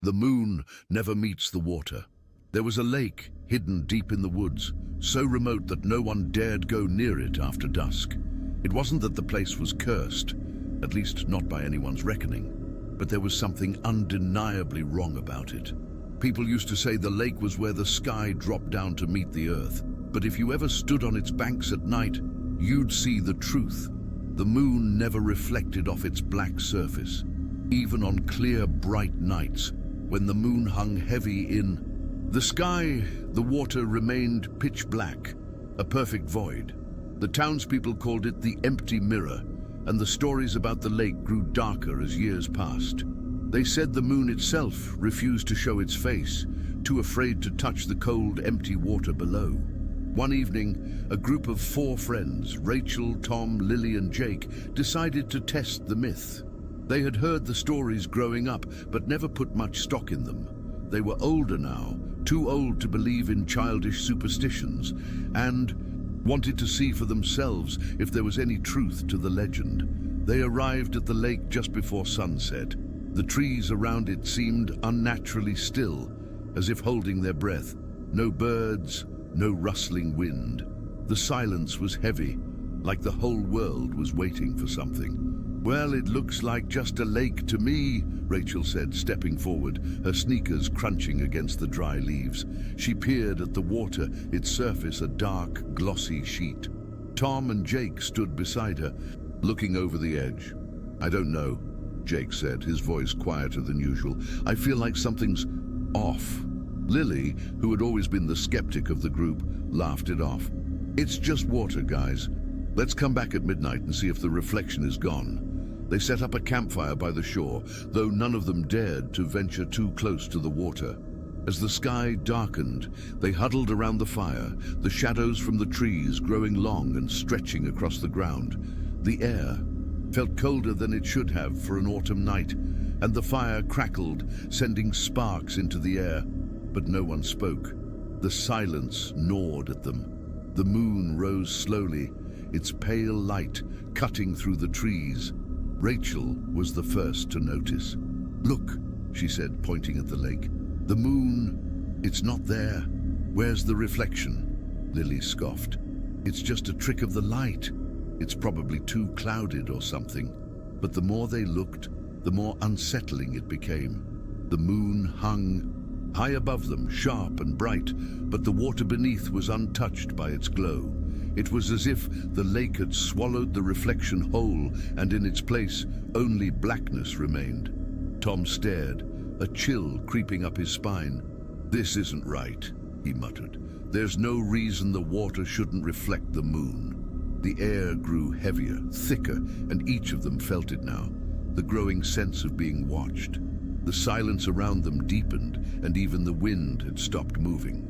The moon never meets the water. There was a lake hidden deep in the woods, so remote that no one dared go near it after dusk. It wasn't that the place was cursed, at least not by anyone's reckoning, but there was something undeniably wrong about it. People used to say the lake was where the sky dropped down to meet the earth, but if you ever stood on its banks at night, you'd see the truth. The moon never reflected off its black surface, even on clear, bright nights, when the moon hung heavy in the sky. The water remained pitch black, a perfect void. The townspeople called it the empty mirror, and the stories about the lake grew darker as years passed. They said the moon itself refused to show its face, too afraid to touch the cold, empty water below. One evening, a group of 4 friends, Rachel, Tom, Lily, and Jake, decided to test the myth. They had heard the stories growing up, but never put much stock in them. They were older now, too old to believe in childish superstitions, and wanted to see for themselves if there was any truth to the legend. They arrived at the lake just before sunset. The trees around it seemed unnaturally still, as if holding their breath. No birds, no rustling wind. The silence was heavy, like the whole world was waiting for something. "Well, it looks like just a lake to me," Rachel said, stepping forward, her sneakers crunching against the dry leaves. She peered at the water, its surface a dark, glossy sheet. Tom and Jake stood beside her, looking over the edge. "I don't know," Jake said, his voice quieter than usual. "I feel like something's off." Lily, who had always been the skeptic of the group, laughed it off. "It's just water, guys. Let's come back at midnight and see if the reflection is gone." They set up a campfire by the shore, though none of them dared to venture too close to the water. As the sky darkened, they huddled around the fire, the shadows from the trees growing long and stretching across the ground. The air felt colder than it should have for an autumn night, and the fire crackled, sending sparks into the air. But no one spoke. The silence gnawed at them. The moon rose slowly, its pale light cutting through the trees. Rachel was the first to notice. "Look," she said, pointing at the lake. "The moon, it's not there. Where's the reflection?" Lily scoffed. "It's just a trick of the light. It's probably too clouded or something." But the more they looked, the more unsettling it became. The moon hung high above them, sharp and bright, but the water beneath was untouched by its glow. It was as if the lake had swallowed the reflection whole, and in its place, only blackness remained. Tom stared, a chill creeping up his spine. "This isn't right," he muttered. "There's no reason the water shouldn't reflect the moon." The air grew heavier, thicker, and each of them felt it now, the growing sense of being watched. The silence around them deepened, and even the wind had stopped moving.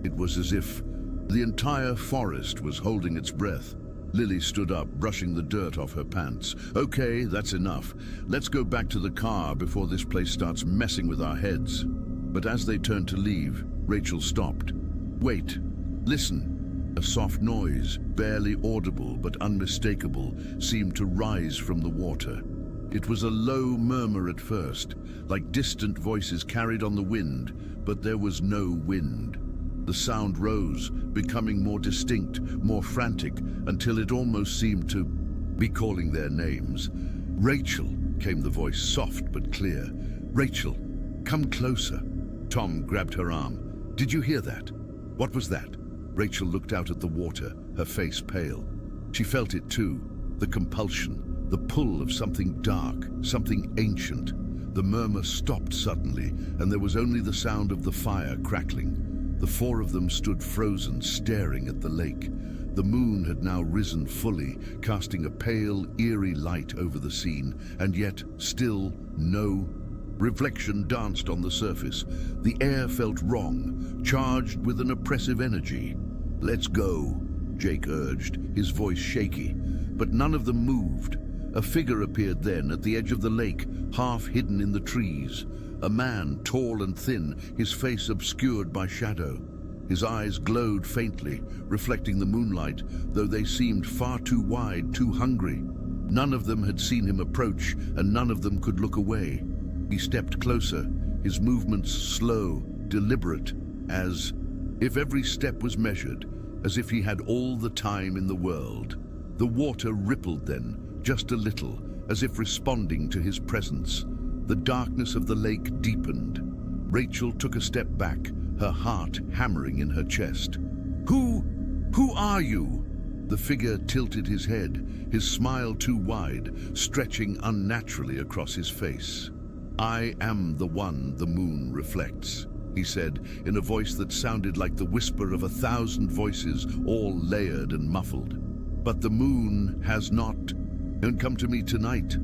It was as if the entire forest was holding its breath. Lily stood up, brushing the dirt off her pants. "Okay, that's enough. Let's go back to the car before this place starts messing with our heads." But as they turned to leave, Rachel stopped. "Wait, listen." A soft noise, barely audible but unmistakable, seemed to rise from the water. It was a low murmur at first, like distant voices carried on the wind, but there was no wind. The sound rose, becoming more distinct, more frantic, until it almost seemed to be calling their names. "Rachel," came the voice, soft but clear. "Rachel, come closer." Tom grabbed her arm. "Did you hear that? What was that?" Rachel looked out at the water, her face pale. She felt it too, the compulsion, the pull of something dark, something ancient. The murmur stopped suddenly, and there was only the sound of the fire crackling. The 4 of them stood frozen, staring at the lake. The moon had now risen fully, casting a pale, eerie light over the scene, and yet still no reflection danced on the surface. The air felt wrong, charged with an oppressive energy. "Let's go," Jake urged, his voice shaky. But none of them moved. A figure appeared then at the edge of the lake, half hidden in the trees. A man, tall and thin, his face obscured by shadow. His eyes glowed faintly, reflecting the moonlight, though they seemed far too wide, too hungry. None of them had seen him approach, and none of them could look away. He stepped closer, his movements slow, deliberate, as if every step was measured, as if he had all the time in the world. The water rippled then, just a little, as if responding to his presence. The darkness of the lake deepened. Rachel took a step back, her heart hammering in her chest. Who are you?" The figure tilted his head, his smile too wide, stretching unnaturally across his face. "I am the one the moon reflects," he said, in a voice that sounded like the whisper of 1,000 voices, all layered and muffled. "But the moon has not come to me tonight."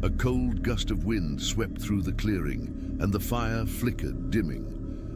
A cold gust of wind swept through the clearing, and the fire flickered, dimming.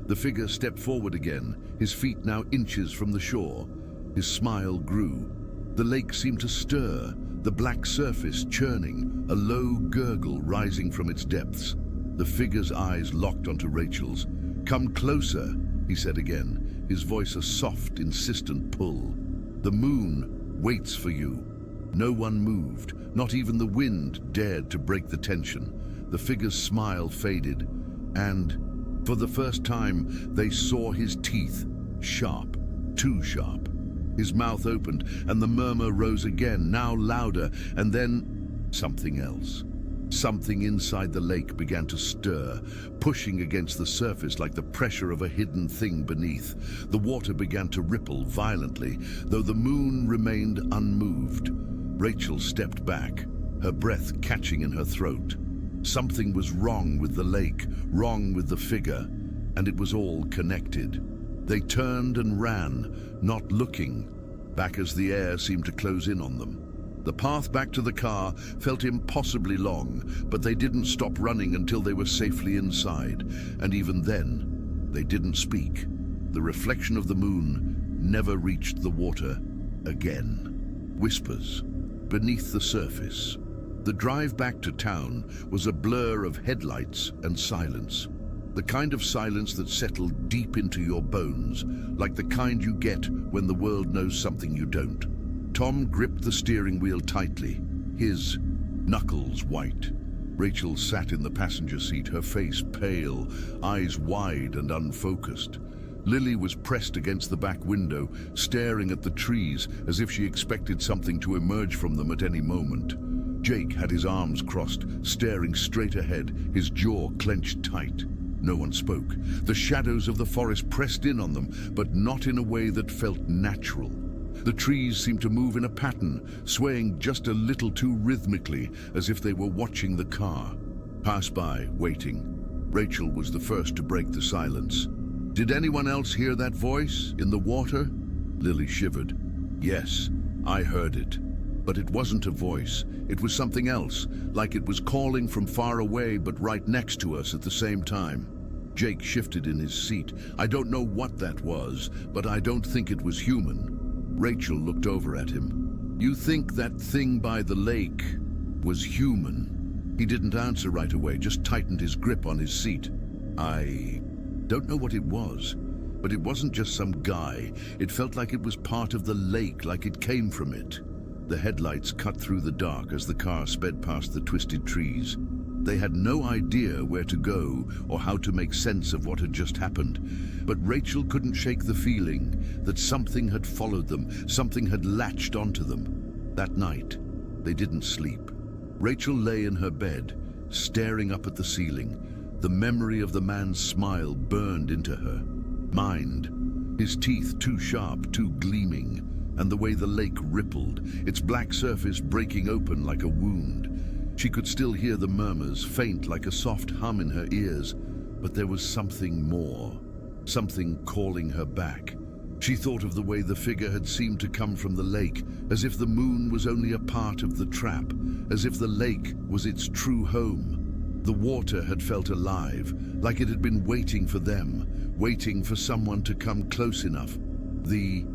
The figure stepped forward again, his feet now inches from the shore. His smile grew. The lake seemed to stir, the black surface churning, a low gurgle rising from its depths. The figure's eyes locked onto Rachel's. "Come closer," he said again, his voice a soft, insistent pull. "The moon waits for you." No one moved, not even the wind dared to break the tension. The figure's smile faded, and for the first time they saw his teeth, sharp, too sharp. His mouth opened, and the murmur rose again, now louder, and then something else. Something inside the lake began to stir, pushing against the surface like the pressure of a hidden thing beneath. The water began to ripple violently, though the moon remained unmoved. Rachel stepped back, her breath catching in her throat. Something was wrong with the lake, wrong with the figure, and it was all connected. They turned and ran, not looking, back as the air seemed to close in on them. The path back to the car felt impossibly long, but they didn't stop running until they were safely inside, and even then, they didn't speak. The reflection of the moon never reached the water again. Whispers beneath the surface. The drive back to town was a blur of headlights and silence. The kind of silence that settled deep into your bones, like the kind you get when the world knows something you don't. Tom gripped the steering wheel tightly, his knuckles white. Rachel sat in the passenger seat, her face pale, eyes wide and unfocused. Lily was pressed against the back window, staring at the trees as if she expected something to emerge from them at any moment. Jake had his arms crossed, staring straight ahead, his jaw clenched tight. No one spoke. The shadows of the forest pressed in on them, but not in a way that felt natural. The trees seemed to move in a pattern, swaying just a little too rhythmically, as if they were watching the car. Pass by, waiting. Rachel was the first to break the silence. "Did anyone else hear that voice in the water?" Lily shivered. "Yes, I heard it. But it wasn't a voice. It was something else, like it was calling from far away but right next to us at the same time." Jake shifted in his seat. "I don't know what that was, but I don't think it was human." Rachel looked over at him. "You think that thing by the lake was human?" He didn't answer right away, just tightened his grip on his seat. "I don't know what it was, but it wasn't just some guy. It felt like it was part of the lake, like it came from it." The headlights cut through the dark as the car sped past the twisted trees. They had no idea where to go or how to make sense of what had just happened. But Rachel couldn't shake the feeling that something had followed them, something had latched onto them. That night, they didn't sleep. Rachel lay in her bed, staring up at the ceiling. The memory of the man's smile burned into her mind. His teeth too sharp, too gleaming, and the way the lake rippled, its black surface breaking open like a wound. She could still hear the murmurs, faint like a soft hum in her ears, but there was something more, something calling her back. She thought of the way the figure had seemed to come from the lake, as if the moon was only a part of the trap, as if the lake was its true home. The water had felt alive, like it had been waiting for them, waiting for someone to come close enough. The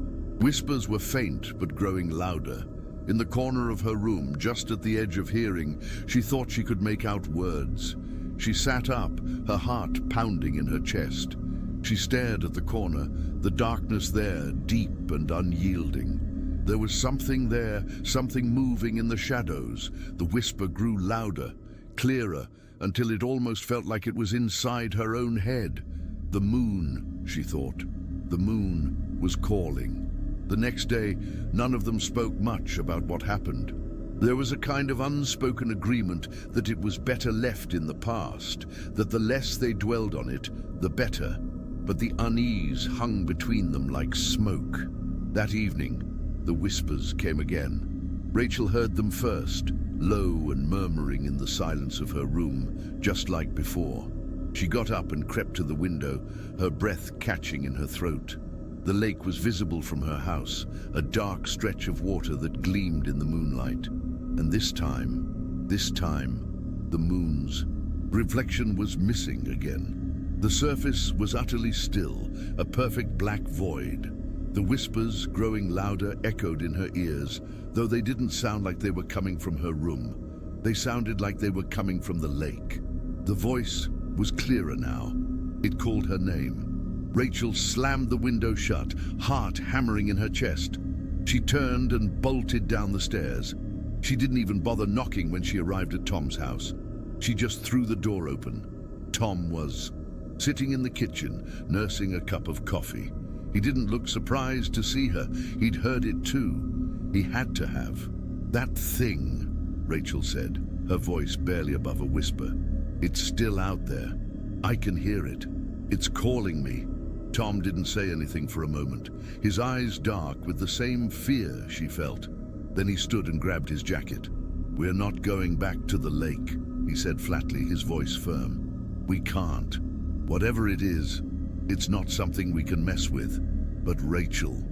whispers were faint but growing louder. In the corner of her room, just at the edge of hearing, she thought she could make out words. She sat up, her heart pounding in her chest. She stared at the corner, the darkness there, deep and unyielding. There was something there, something moving in the shadows. The whisper grew louder, clearer, until it almost felt like it was inside her own head. The moon, she thought. The moon was calling. The next day, none of them spoke much about what happened. There was a kind of unspoken agreement that it was better left in the past, that the less they dwelled on it, the better. But the unease hung between them like smoke. That evening, the whispers came again. Rachel heard them first, low and murmuring in the silence of her room, just like before. She got up and crept to the window, her breath catching in her throat. The lake was visible from her house, a dark stretch of water that gleamed in the moonlight. And this time, the moon's reflection was missing again. The surface was utterly still, a perfect black void. The whispers, growing louder, echoed in her ears, though they didn't sound like they were coming from her room. They sounded like they were coming from the lake. The voice was clearer now. It called her name. Rachel slammed the window shut, heart hammering in her chest. She turned and bolted down the stairs. She didn't even bother knocking when she arrived at Tom's house. She just threw the door open. Tom was sitting in the kitchen, nursing a cup of coffee. He didn't look surprised to see her. He'd heard it too. He had to have. "That thing," Rachel said, her voice barely above a whisper. "It's still out there. I can hear it. It's calling me." Tom didn't say anything for a moment, his eyes dark with the same fear she felt. Then he stood and grabbed his jacket. "We're not going back to the lake," he said flatly, his voice firm. "We can't. Whatever it is, it's not something we can mess with." But Rachel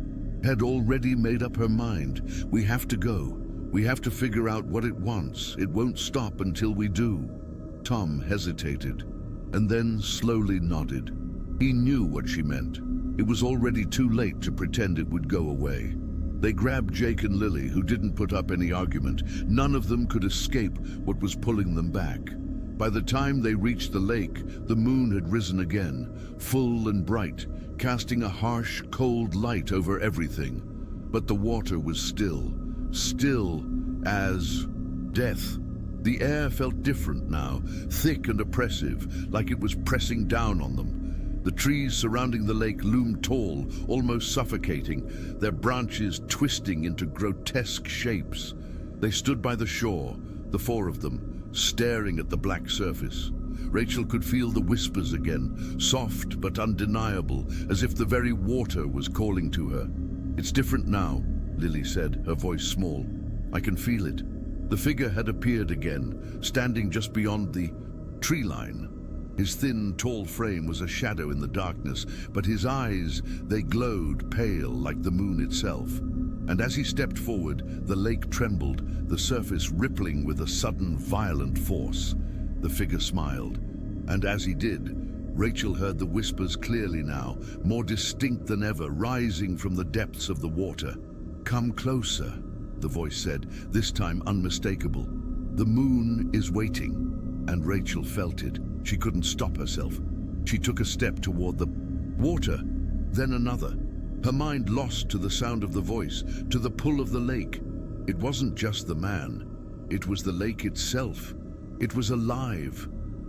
had already made up her mind. "We have to go. We have to figure out what it wants. It won't stop until we do." Tom hesitated, and then slowly nodded. He knew what she meant. It was already too late to pretend it would go away. They grabbed Jake and Lily, who didn't put up any argument. None of them could escape what was pulling them back. By the time they reached the lake, the moon had risen again, full and bright, casting a harsh, cold light over everything. But the water was still as death. The air felt different now, thick and oppressive, like it was pressing down on them. The trees surrounding the lake loomed tall, almost suffocating, their branches twisting into grotesque shapes. They stood by the shore, the four of them, staring at the black surface. Rachel could feel the whispers again, soft but undeniable, as if the very water was calling to her. "It's different now," Lily said, her voice small. "I can feel it." The figure had appeared again, standing just beyond the tree line. His thin, tall frame was a shadow in the darkness, but his eyes, they glowed pale like the moon itself. And as he stepped forward, the lake trembled, the surface rippling with a sudden, violent force. The figure smiled, and as he did, Rachel heard the whispers clearly now, more distinct than ever, rising from the depths of the water. "Come closer," the voice said, this time unmistakable. "The moon is waiting." And Rachel felt it. She couldn't stop herself. She took a step toward the water, then another. Her mind lost to the sound of the voice, to the pull of the lake. It wasn't just the man. It was the lake itself. It was alive.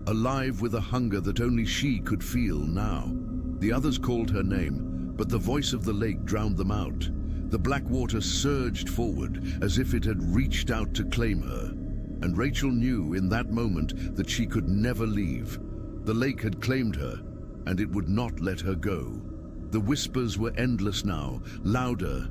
Alive with a hunger that only she could feel now. The others called her name, but the voice of the lake drowned them out. The black water surged forward, as if it had reached out to claim her. And Rachel knew in that moment that she could never leave. The lake had claimed her, and it would not let her go. The whispers were endless now, louder,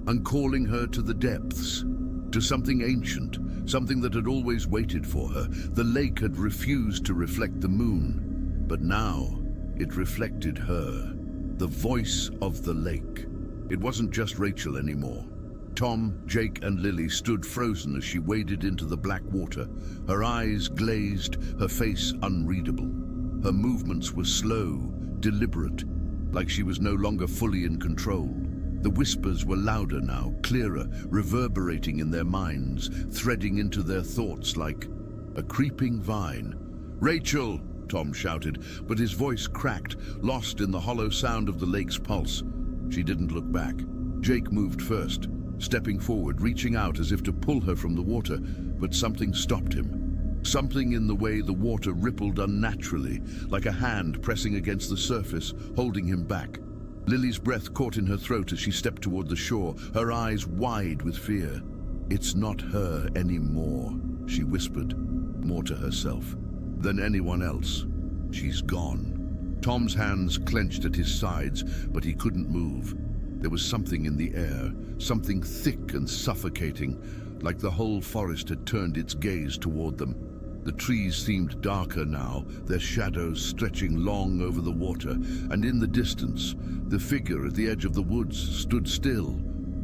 and calling her to the depths, to something ancient, something that had always waited for her. The lake had refused to reflect the moon, but now it reflected her, the voice of the lake. It wasn't just Rachel anymore. Tom, Jake, and Lily stood frozen as she waded into the black water, her eyes glazed, her face unreadable. Her movements were slow, deliberate, like she was no longer fully in control. The whispers were louder now, clearer, reverberating in their minds, threading into their thoughts like a creeping vine. "Rachel!" Tom shouted, but his voice cracked, lost in the hollow sound of the lake's pulse. She didn't look back. Jake moved first, stepping forward, reaching out as if to pull her from the water, but something stopped him. Something in the way the water rippled unnaturally, like a hand pressing against the surface, holding him back. Lily's breath caught in her throat as she stepped toward the shore, her eyes wide with fear. "It's not her anymore," she whispered, more to herself than anyone else. "She's gone." Tom's hands clenched at his sides, but he couldn't move. There was something in the air, something thick and suffocating, like the whole forest had turned its gaze toward them. The trees seemed darker now, their shadows stretching long over the water, and in the distance, the figure at the edge of the woods stood still,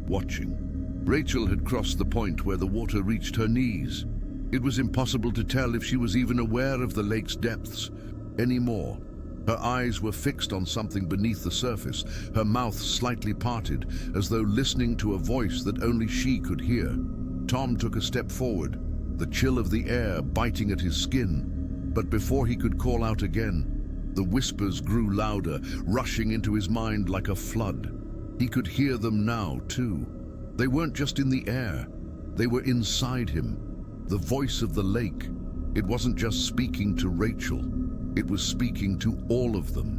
watching. Rachel had crossed the point where the water reached her knees. It was impossible to tell if she was even aware of the lake's depths anymore. Her eyes were fixed on something beneath the surface, her mouth slightly parted, as though listening to a voice that only she could hear. Tom took a step forward, the chill of the air biting at his skin. But before he could call out again, the whispers grew louder, rushing into his mind like a flood. He could hear them now, too. They weren't just in the air, they were inside him. The voice of the lake. It wasn't just speaking to Rachel, it was speaking to all of them.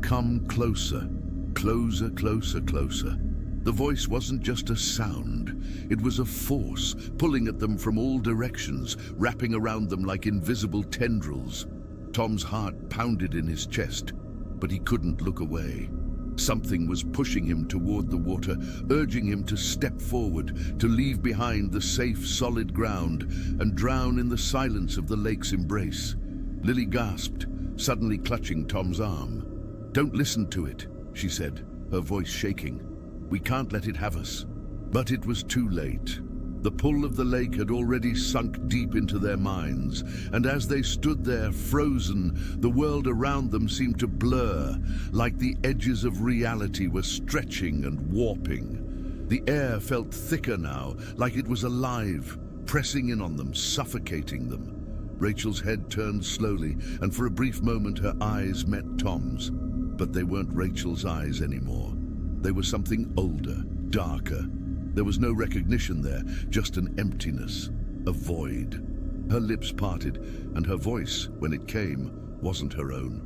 "Come closer, closer, closer, closer." The voice wasn't just a sound, it was a force, pulling at them from all directions, wrapping around them like invisible tendrils. Tom's heart pounded in his chest, but he couldn't look away. Something was pushing him toward the water, urging him to step forward, to leave behind the safe, solid ground and drown in the silence of the lake's embrace. Lily gasped, suddenly clutching Tom's arm. "Don't listen to it," she said, her voice shaking. "We can't let it have us." But it was too late. The pull of the lake had already sunk deep into their minds, and as they stood there frozen, the world around them seemed to blur, like the edges of reality were stretching and warping. The air felt thicker now, like it was alive, pressing in on them, suffocating them. Rachel's head turned slowly, and for a brief moment her eyes met Tom's. But they weren't Rachel's eyes anymore. They were something older, darker. There was no recognition there, just an emptiness, a void. Her lips parted, and her voice, when it came, wasn't her own.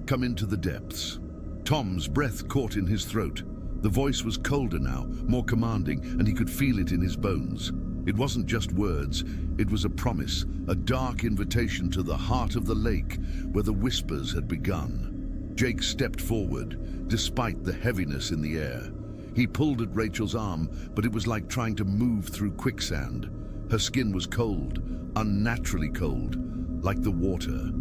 "Come into the depths." Tom's breath caught in his throat. The voice was colder now, more commanding, and he could feel it in his bones. It wasn't just words, it was a promise, a dark invitation to the heart of the lake, where the whispers had begun. Jake stepped forward, despite the heaviness in the air. He pulled at Rachel's arm, but it was like trying to move through quicksand. Her skin was cold, unnaturally cold, like the water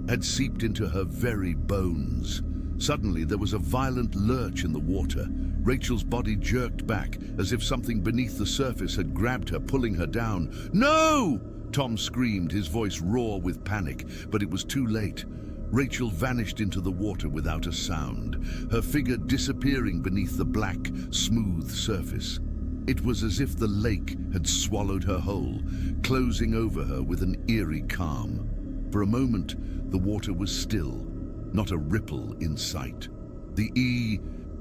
had seeped into her very bones. Suddenly, there was a violent lurch in the water. Rachel's body jerked back, as if something beneath the surface had grabbed her, pulling her down. "No!" Tom screamed, his voice raw with panic, but it was too late. Rachel vanished into the water without a sound, her figure disappearing beneath the black, smooth surface. It was as if the lake had swallowed her whole, closing over her with an eerie calm. For a moment, the water was still, not a ripple in sight. The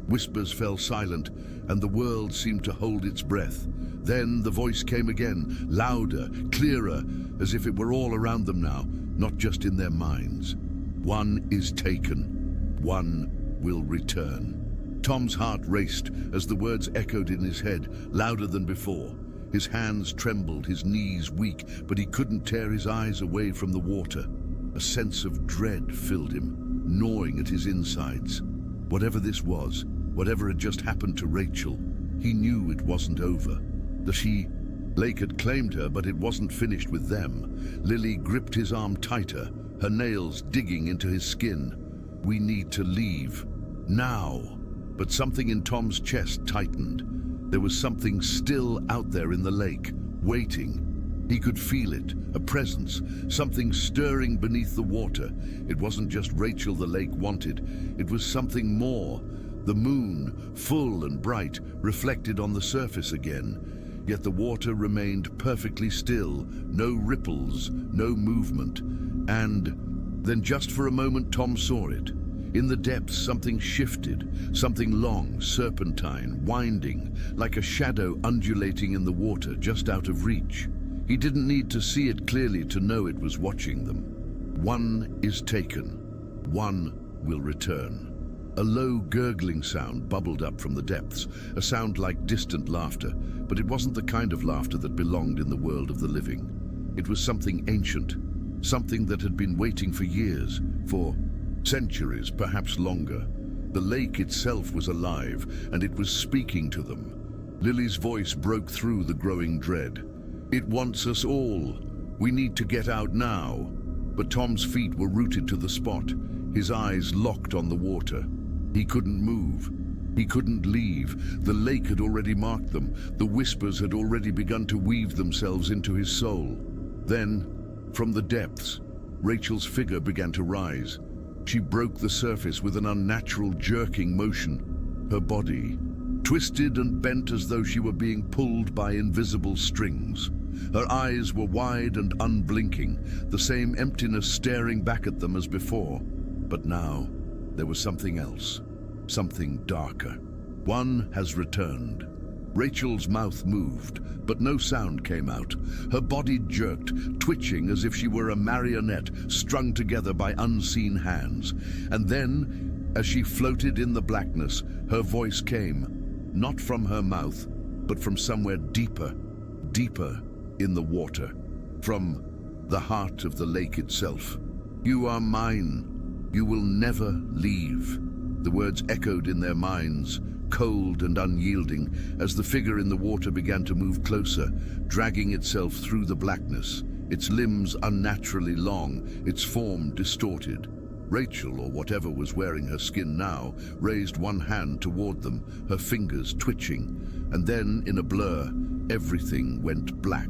whispers fell silent, and the world seemed to hold its breath. Then the voice came again, louder, clearer, as if it were all around them now, not just in their minds. "One is taken. One will return." Tom's heart raced as the words echoed in his head, louder than before. His hands trembled, his knees weak, but he couldn't tear his eyes away from the water. A sense of dread filled him, gnawing at his insides. Whatever this was, whatever had just happened to Rachel, he knew it wasn't over. The lake had claimed her, but it wasn't finished with them. Lily gripped his arm tighter, her nails digging into his skin. "We need to leave. Now." But something in Tom's chest tightened. There was something still out there in the lake, waiting. He could feel it, a presence, something stirring beneath the water. It wasn't just Rachel the lake wanted, it was something more. The moon, full and bright, reflected on the surface again. Yet the water remained perfectly still, no ripples, no movement. And then just for a moment Tom saw it. In the depths something shifted, something long, serpentine, winding, like a shadow undulating in the water just out of reach. He didn't need to see it clearly to know it was watching them. One is taken. One will return. A low, gurgling sound bubbled up from the depths, a sound like distant laughter, but it wasn't the kind of laughter that belonged in the world of the living. It was something ancient, something that had been waiting for years, for centuries, perhaps longer. The lake itself was alive, and it was speaking to them. Lily's voice broke through the growing dread. "It wants us all. We need to get out now." But Tom's feet were rooted to the spot, his eyes locked on the water. He couldn't move. He couldn't leave. The lake had already marked them. The whispers had already begun to weave themselves into his soul. Then, from the depths, Rachel's figure began to rise. She broke the surface with an unnatural jerking motion. Her body twisted and bent as though she were being pulled by invisible strings. Her eyes were wide and unblinking, the same emptiness staring back at them as before. But now, there was something else, something darker. One has returned. Rachel's mouth moved, but no sound came out. Her body jerked, twitching as if she were a marionette strung together by unseen hands. And then, as she floated in the blackness, her voice came, not from her mouth, but from somewhere deeper, deeper in the water, from the heart of the lake itself. "You are mine. You will never leave." The words echoed in their minds, cold and unyielding, as the figure in the water began to move closer, dragging itself through the blackness, its limbs unnaturally long, its form distorted. Rachel, or whatever was wearing her skin now, raised one hand toward them, her fingers twitching, and then, in a blur, everything went black.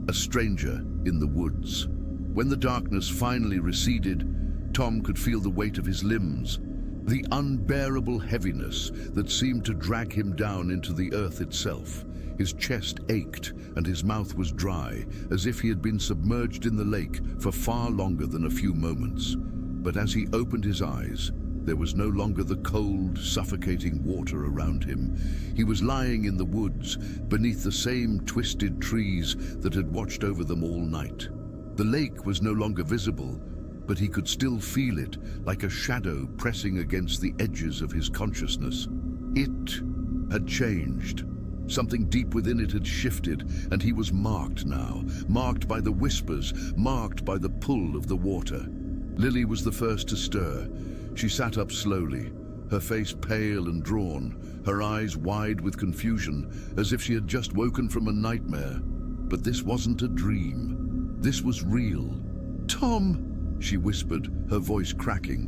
A stranger in the woods. When the darkness finally receded, Tom could feel the weight of his limbs, the unbearable heaviness that seemed to drag him down into the earth itself. His chest ached and his mouth was dry, as if he had been submerged in the lake for far longer than a few moments. But as he opened his eyes, there was no longer the cold, suffocating water around him. He was lying in the woods, beneath the same twisted trees that had watched over them all night. The lake was no longer visible, but he could still feel it, like a shadow pressing against the edges of his consciousness. It had changed. Something deep within it had shifted, and he was marked now, marked by the whispers, marked by the pull of the water. Lily was the first to stir. She sat up slowly, her face pale and drawn, her eyes wide with confusion, as if she had just woken from a nightmare. But this wasn't a dream. This was real. "Tom," she whispered, her voice cracking.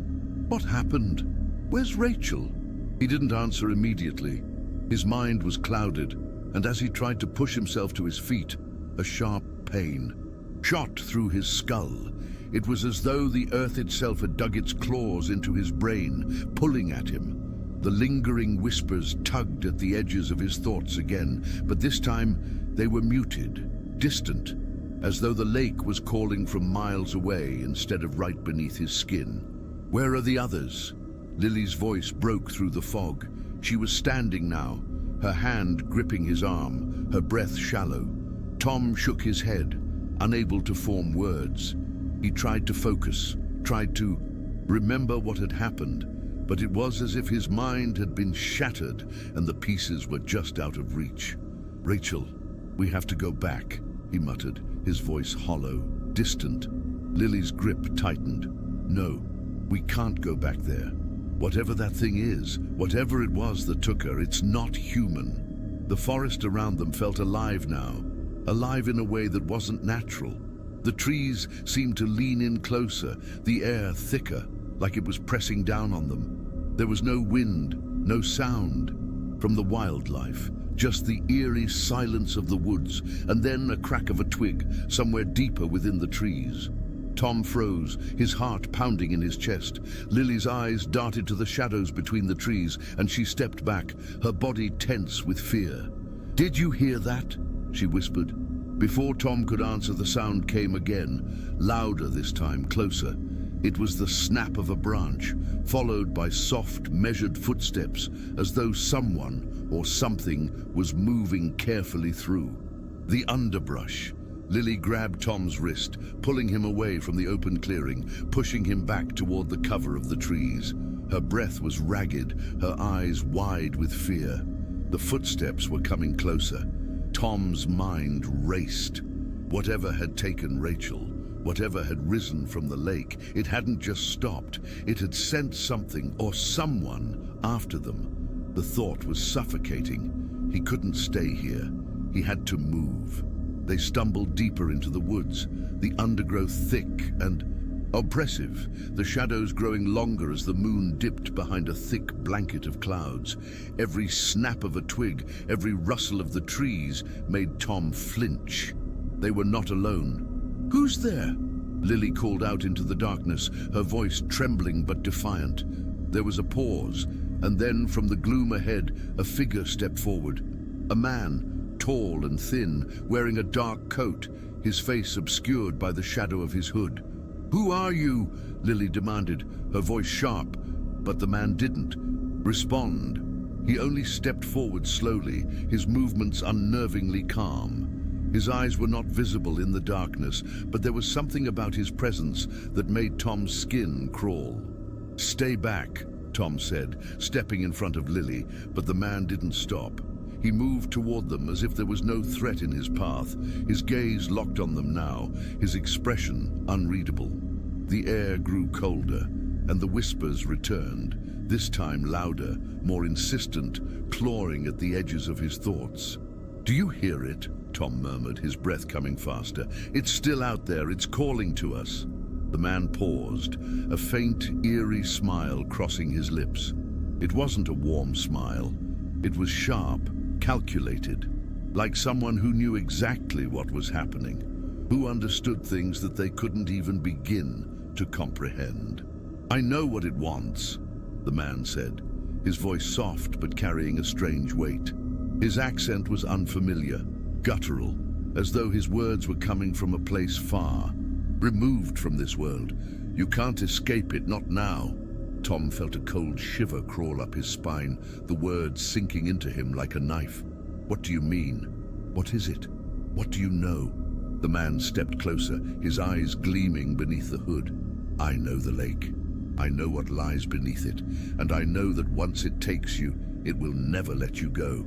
"What happened? Where's Rachel?" He didn't answer immediately. His mind was clouded, and as he tried to push himself to his feet, a sharp pain shot through his skull. It was as though the earth itself had dug its claws into his brain, pulling at him. The lingering whispers tugged at the edges of his thoughts again, but this time they were muted, distant, as though the lake was calling from miles away instead of right beneath his skin. "Where are the others?" Lily's voice broke through the fog. She was standing now, her hand gripping his arm, her breath shallow. Tom shook his head, unable to form words. He tried to focus, tried to remember what had happened, but it was as if his mind had been shattered and the pieces were just out of reach. "Rachel, we have to go back," he muttered, his voice hollow, distant. Lily's grip tightened. "No, we can't go back there. Whatever that thing is, whatever it was that took her, it's not human." The forest around them felt alive now, alive in a way that wasn't natural. The trees seemed to lean in closer, the air thicker, like it was pressing down on them. There was no wind, no sound from the wildlife, just the eerie silence of the woods, and then a crack of a twig somewhere deeper within the trees. Tom froze, his heart pounding in his chest. Lily's eyes darted to the shadows between the trees, and she stepped back, her body tense with fear. "Did you hear that?" she whispered. Before Tom could answer, the sound came again, louder this time, closer. It was the snap of a branch, followed by soft, measured footsteps, as though someone or something was moving carefully through. The underbrush, Lily grabbed Tom's wrist, pulling him away from the open clearing, pushing him back toward the cover of the trees. Her breath was ragged, her eyes wide with fear. The footsteps were coming closer. Tom's mind raced. Whatever had taken Rachel, whatever had risen from the lake, it hadn't just stopped. It had sent something or someone after them. The thought was suffocating. He couldn't stay here. He had to move. They stumbled deeper into the woods, the undergrowth thick and oppressive, the shadows growing longer as the moon dipped behind a thick blanket of clouds. Every snap of a twig, every rustle of the trees made Tom flinch. They were not alone. "Who's there?" Lily called out into the darkness, her voice trembling but defiant. There was a pause, and then from the gloom ahead, a figure stepped forward. A man, tall and thin, wearing a dark coat, his face obscured by the shadow of his hood. "Who are you?" Lily demanded, her voice sharp, but the man didn't respond. He only stepped forward slowly, his movements unnervingly calm. His eyes were not visible in the darkness, but there was something about his presence that made Tom's skin crawl. "Stay back," Tom said, stepping in front of Lily, but the man didn't stop. He moved toward them as if there was no threat in his path, his gaze locked on them now, his expression unreadable. The air grew colder, and the whispers returned, this time louder, more insistent, clawing at the edges of his thoughts. "Do you hear it?" Tom murmured, his breath coming faster. "It's still out there, it's calling to us." The man paused, a faint, eerie smile crossing his lips. It wasn't a warm smile. It was sharp, calculated, like someone who knew exactly what was happening, who understood things that they couldn't even begin to comprehend. "I know what it wants," the man said, his voice soft but carrying a strange weight. His accent was unfamiliar, guttural, as though his words were coming from a place far, removed from this world. "You can't escape it, not now." Tom felt a cold shiver crawl up his spine, the words sinking into him like a knife. "What do you mean? What is it? What do you know?" The man stepped closer, his eyes gleaming beneath the hood. "I know the lake. I know what lies beneath it, and I know that once it takes you, it will never let you go."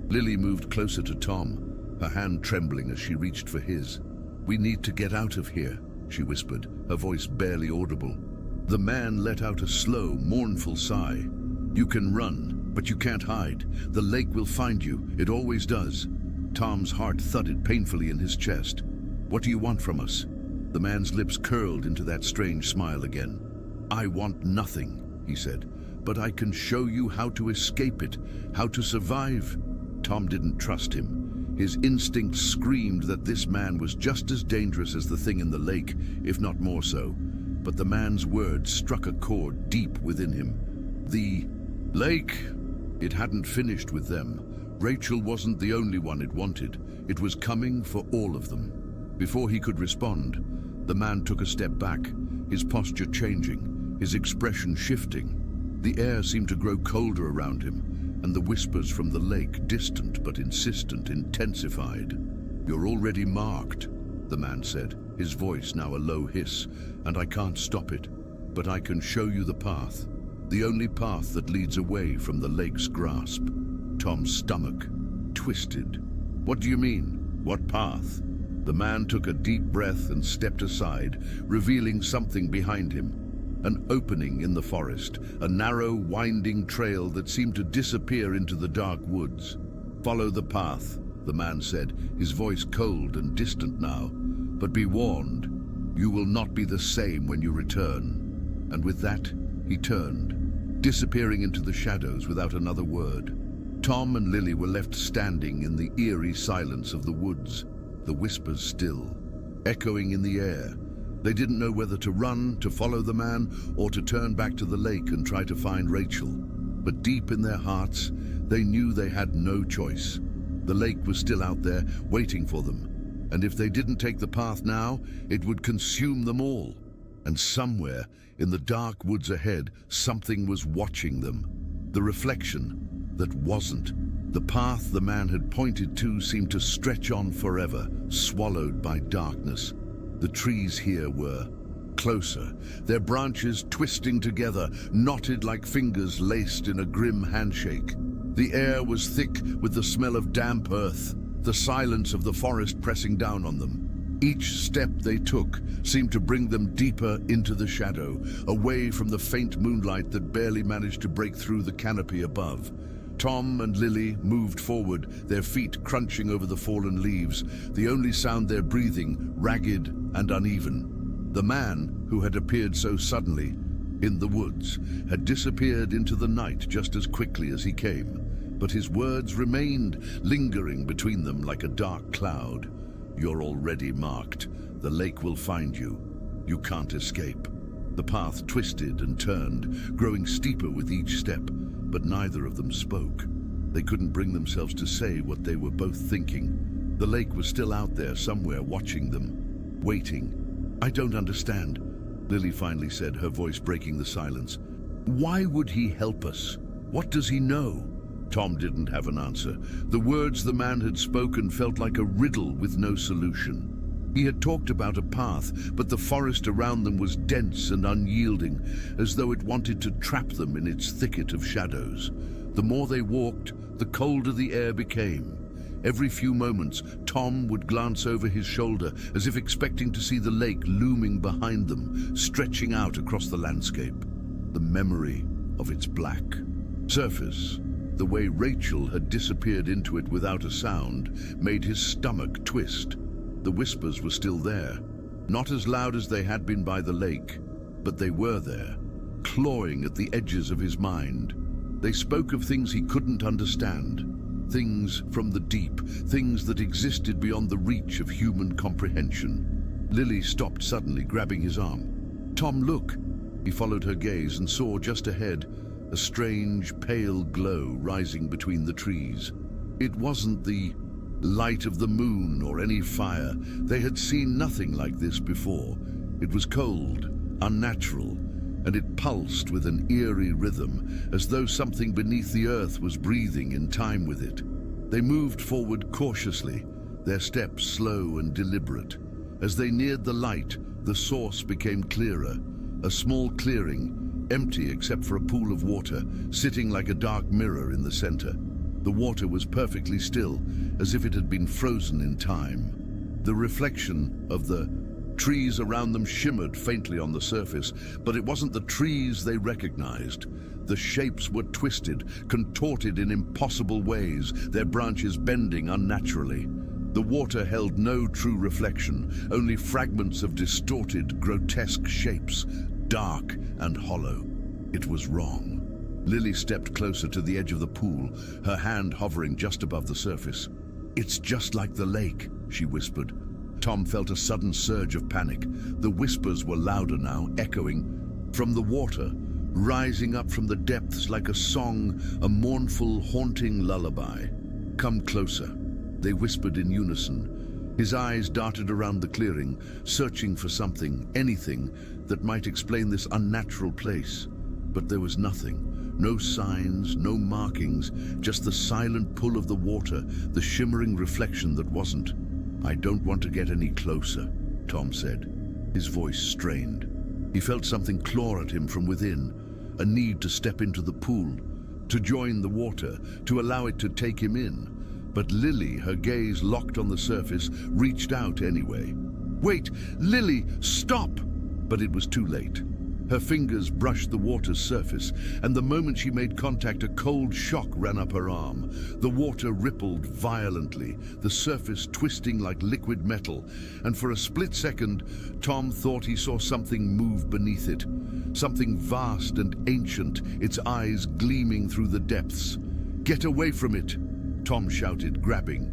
Lily moved closer to Tom, her hand trembling as she reached for his. "We need to get out of here," she whispered, her voice barely audible. The man let out a slow, mournful sigh. "You can run, but you can't hide. The lake will find you. It always does." Tom's heart thudded painfully in his chest. "What do you want from us?" The man's lips curled into that strange smile again. "I want nothing," he said, "but I can show you how to escape it, how to survive." Tom didn't trust him. His instincts screamed that this man was just as dangerous as the thing in the lake, if not more so. But the man's words struck a chord deep within him. The lake! It hadn't finished with them. Rachel wasn't the only one it wanted. It was coming for all of them. Before he could respond, the man took a step back, his posture changing, his expression shifting. The air seemed to grow colder around him, and the whispers from the lake, distant but insistent, intensified. "You're already marked," the man said, his voice now a low hiss, "and I can't stop it, but I can show you the path, the only path that leads away from the lake's grasp." Tom's stomach twisted. "What do you mean? What path?" The man took a deep breath and stepped aside, revealing something behind him. An opening in the forest, a narrow, winding trail that seemed to disappear into the dark woods. "Follow the path," the man said, his voice cold and distant now. "But be warned, you will not be the same when you return." And with that, he turned, disappearing into the shadows without another word. Tom and Lily were left standing in the eerie silence of the woods, the whispers still, echoing in the air. They didn't know whether to run, to follow the man, or to turn back to the lake and try to find Rachel. But deep in their hearts, they knew they had no choice. The lake was still out there, waiting for them. And if they didn't take the path now, it would consume them all. And somewhere, in the dark woods ahead, something was watching them. The reflection that wasn't The path the man had pointed to seemed to stretch on forever, swallowed by darkness. The trees here were closer, their branches twisting together, knotted like fingers laced in a grim handshake. The air was thick with the smell of damp earth, the silence of the forest pressing down on them. Each step they took seemed to bring them deeper into the shadow, away from the faint moonlight that barely managed to break through the canopy above. Tom and Lily moved forward, their feet crunching over the fallen leaves, the only sound their breathing, ragged and uneven. The man, who had appeared so suddenly in the woods, had disappeared into the night just as quickly as he came, but his words remained lingering between them like a dark cloud. "You're already marked. The lake will find you. You can't escape." The path twisted and turned, growing steeper with each step, but neither of them spoke. They couldn't bring themselves to say what they were both thinking. The lake was still out there somewhere, watching them, waiting. "I don't understand," Lily finally said, her voice breaking the silence. "Why would he help us? What does he know?" Tom didn't have an answer. The words the man had spoken felt like a riddle with no solution. He had talked about a path, but the forest around them was dense and unyielding, as though it wanted to trap them in its thicket of shadows. The more they walked, the colder the air became. Every few moments, Tom would glance over his shoulder, as if expecting to see the lake looming behind them, stretching out across the landscape. The memory of its black surface, the way Rachel had disappeared into it without a sound, made his stomach twist. The whispers were still there, not as loud as they had been by the lake, but they were there, clawing at the edges of his mind. They spoke of things he couldn't understand, things from the deep, things that existed beyond the reach of human comprehension. Lily stopped suddenly, grabbing his arm. "Tom, look!" He followed her gaze and saw just ahead a strange, pale glow rising between the trees. It wasn't the light of the moon or any fire. They had seen nothing like this before. It was cold, unnatural, and it pulsed with an eerie rhythm, as though something beneath the earth was breathing in time with it. They moved forward cautiously, their steps slow and deliberate. As they neared the light, the source became clearer, a small clearing, empty except for a pool of water, sitting like a dark mirror in the center. The water was perfectly still, as if it had been frozen in time. The reflection of the trees around them shimmered faintly on the surface, but it wasn't the trees they recognized. The shapes were twisted, contorted in impossible ways, their branches bending unnaturally. The water held no true reflection, only fragments of distorted, grotesque shapes, dark and hollow. It was wrong. Lily stepped closer to the edge of the pool, her hand hovering just above the surface. "It's just like the lake," she whispered. Tom felt a sudden surge of panic. The whispers were louder now, echoing from the water, rising up from the depths like a song, a mournful, haunting lullaby. "Come closer," they whispered in unison. His eyes darted around the clearing, searching for something, anything, that might explain this unnatural place. But there was nothing. No signs, no markings, just the silent pull of the water, the shimmering reflection that wasn't. "I don't want to get any closer," Tom said, his voice strained. He felt something claw at him from within, a need to step into the pool, to join the water, to allow it to take him in. But Lily, her gaze locked on the surface, reached out anyway. "Wait, Lily, stop!" But it was too late. Her fingers brushed the water's surface, and the moment she made contact, a cold shock ran up her arm. The water rippled violently, the surface twisting like liquid metal, and for a split second, Tom thought he saw something move beneath it. Something vast and ancient, its eyes gleaming through the depths. "Get away from it!" Tom shouted, grabbing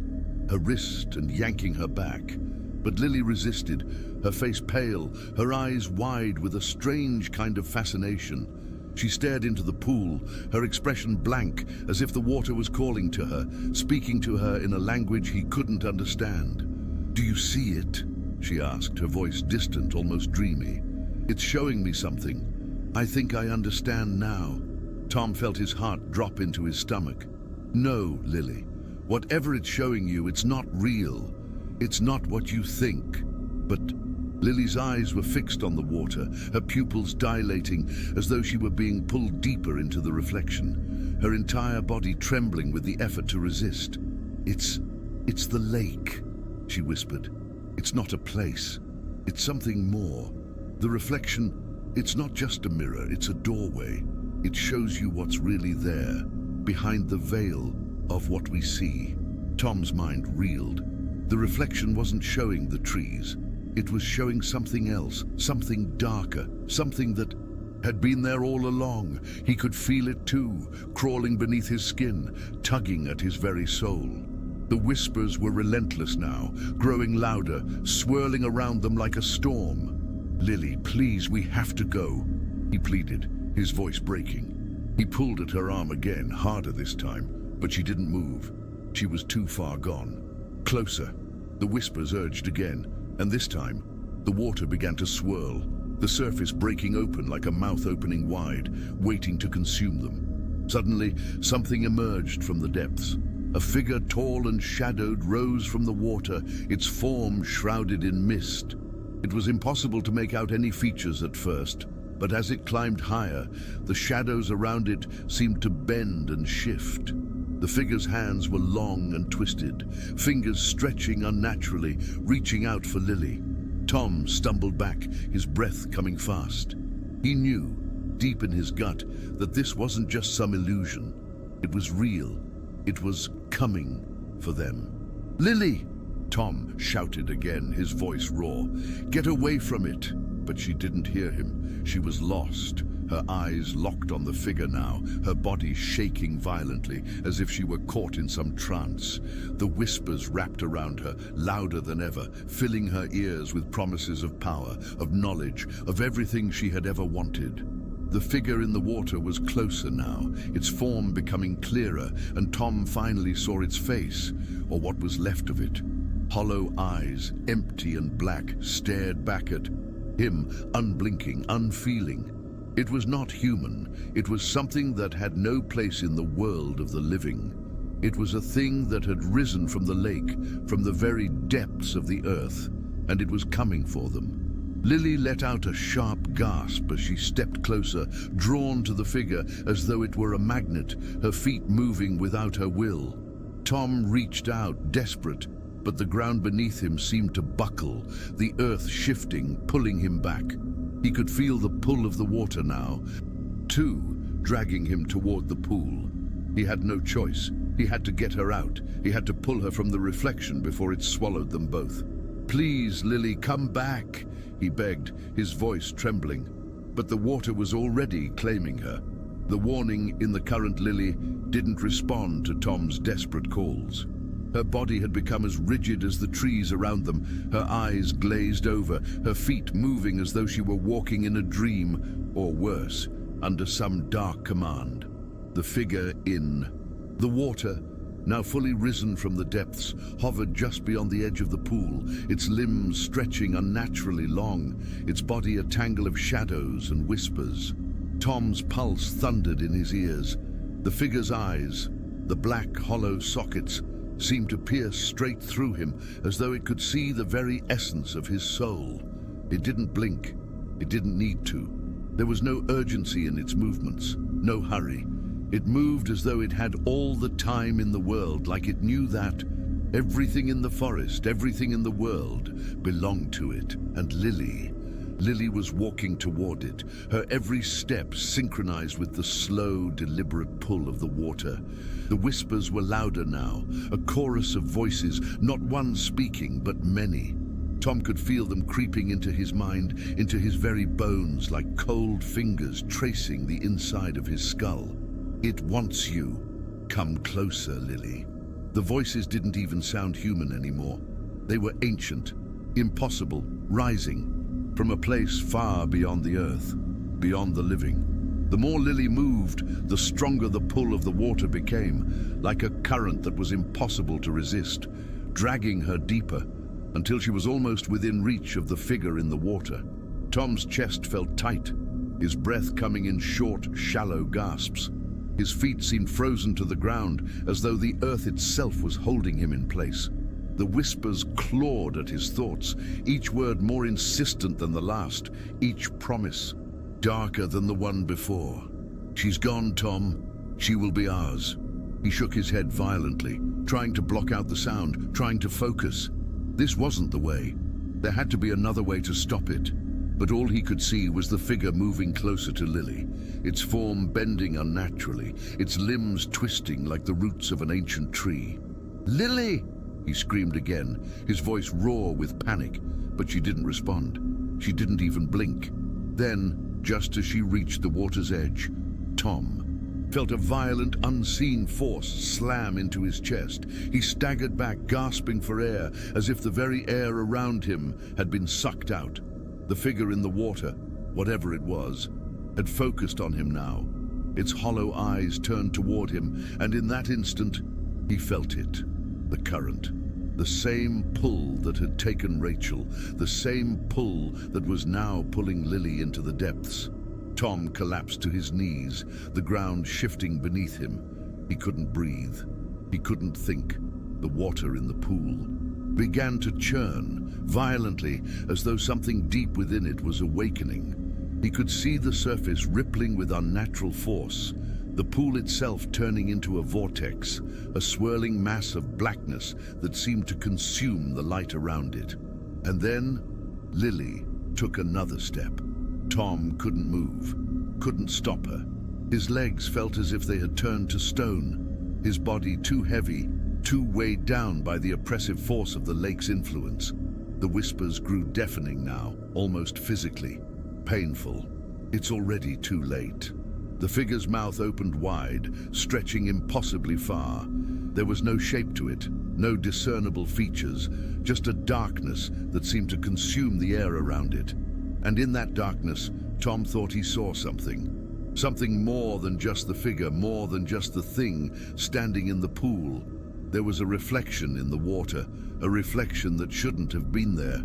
her wrist and yanking her back. But Lily resisted, her face pale, her eyes wide with a strange kind of fascination. She stared into the pool, her expression blank, as if the water was calling to her, speaking to her in a language he couldn't understand. "Do you see it?" she asked, her voice distant, almost dreamy. "It's showing me something. I think I understand now." Tom felt his heart drop into his stomach. No, Lily. Whatever it's showing you, it's not real. It's not what you think. But Lily's eyes were fixed on the water, her pupils dilating as though she were being pulled deeper into the reflection, her entire body trembling with the effort to resist. It's the lake, she whispered. It's not a place. It's something more. The reflection, it's not just a mirror, it's a doorway. It shows you what's really there, behind the veil of what we see. Tom's mind reeled. The reflection wasn't showing the trees. It was showing something else, something darker, something that had been there all along. He could feel it too, crawling beneath his skin, tugging at his very soul. The whispers were relentless now, growing louder, swirling around them like a storm. "Lily, please, we have to go," he pleaded, his voice breaking. He pulled at her arm again, harder this time, but she didn't move. She was too far gone. Closer. The whispers urged again, and this time, the water began to swirl, the surface breaking open like a mouth opening wide, waiting to consume them. Suddenly, something emerged from the depths. A figure tall and shadowed rose from the water, its form shrouded in mist. It was impossible to make out any features at first, but as it climbed higher, the shadows around it seemed to bend and shift. The figure's hands were long and twisted, fingers stretching unnaturally, reaching out for Lily. Tom stumbled back, his breath coming fast. He knew, deep in his gut, that this wasn't just some illusion. It was real. It was coming for them. "Lily!" Tom shouted again, his voice raw. "Get away from it!" But she didn't hear him. She was lost, her eyes locked on the figure now, her body shaking violently, as if she were caught in some trance. The whispers wrapped around her, louder than ever, filling her ears with promises of power, of knowledge, of everything she had ever wanted. The figure in the water was closer now, its form becoming clearer, and Tom finally saw its face, or what was left of it. Hollow eyes, empty and black, stared back at him, unblinking, unfeeling. It was not human. It was something that had no place in the world of the living. It was a thing that had risen from the lake, from the very depths of the earth, and it was coming for them. Lily let out a sharp gasp as she stepped closer, drawn to the figure as though it were a magnet, her feet moving without her will. Tom reached out, desperate, but the ground beneath him seemed to buckle, the earth shifting, pulling him back. He could feel the pull of the water now, too, dragging him toward the pool. He had no choice. He had to get her out. He had to pull her from the reflection before it swallowed them both. "Please, Lily, come back," he begged, his voice trembling. But the water was already claiming her. The warning in the current Lily didn't respond to Tom's desperate calls. Her body had become as rigid as the trees around them, her eyes glazed over, her feet moving as though she were walking in a dream, or worse, under some dark command. The figure in the water, now fully risen from the depths, hovered just beyond the edge of the pool, its limbs stretching unnaturally long, its body a tangle of shadows and whispers. Tom's pulse thundered in his ears. The figure's eyes, the black, hollow sockets, seemed to pierce straight through him, as though it could see the very essence of his soul. It didn't blink. It didn't need to. There was no urgency in its movements, no hurry. It moved as though it had all the time in the world, like it knew that everything in the forest, everything in the world belonged to it. And Lily was walking toward it, her every step synchronized with the slow, deliberate pull of the water. The whispers were louder now, a chorus of voices, not one speaking, but many. Tom could feel them creeping into his mind, into his very bones, like cold fingers tracing the inside of his skull. "It wants you. Come closer, Lily." The voices didn't even sound human anymore. They were ancient, impossible, rising from a place far beyond the earth, beyond the living. The more Lily moved, the stronger the pull of the water became, like a current that was impossible to resist, dragging her deeper, until she was almost within reach of the figure in the water. Tom's chest felt tight, his breath coming in short, shallow gasps. His feet seemed frozen to the ground, as though the earth itself was holding him in place. The whispers clawed at his thoughts, each word more insistent than the last, each promise darker than the one before. "She's gone, Tom. She will be ours." He shook his head violently, trying to block out the sound, trying to focus. This wasn't the way. There had to be another way to stop it. But all he could see was the figure moving closer to Lily, its form bending unnaturally, its limbs twisting like the roots of an ancient tree. "Lily!" he screamed again, his voice raw with panic, but she didn't respond. She didn't even blink. Then, just as she reached the water's edge, Tom felt a violent, unseen force slam into his chest. He staggered back, gasping for air, as if the very air around him had been sucked out. The figure in the water, whatever it was, had focused on him now. Its hollow eyes turned toward him, and in that instant, he felt it. The current. The same pull that had taken Rachel, the same pull that was now pulling Lily into the depths. Tom collapsed to his knees, the ground shifting beneath him. He couldn't breathe. He couldn't think. The water in the pool began to churn, violently, as though something deep within it was awakening. He could see the surface rippling with unnatural force, the pool itself turning into a vortex, a swirling mass of blackness that seemed to consume the light around it. And then, Lily took another step. Tom couldn't move, couldn't stop her. His legs felt as if they had turned to stone, his body too heavy, too weighed down by the oppressive force of the lake's influence. The whispers grew deafening now, almost physically. Painful. It's already too late. The figure's mouth opened wide, stretching impossibly far. There was no shape to it, no discernible features, just a darkness that seemed to consume the air around it. And in that darkness, Tom thought he saw something. Something more than just the figure, more than just the thing standing in the pool. There was a reflection in the water, a reflection that shouldn't have been there.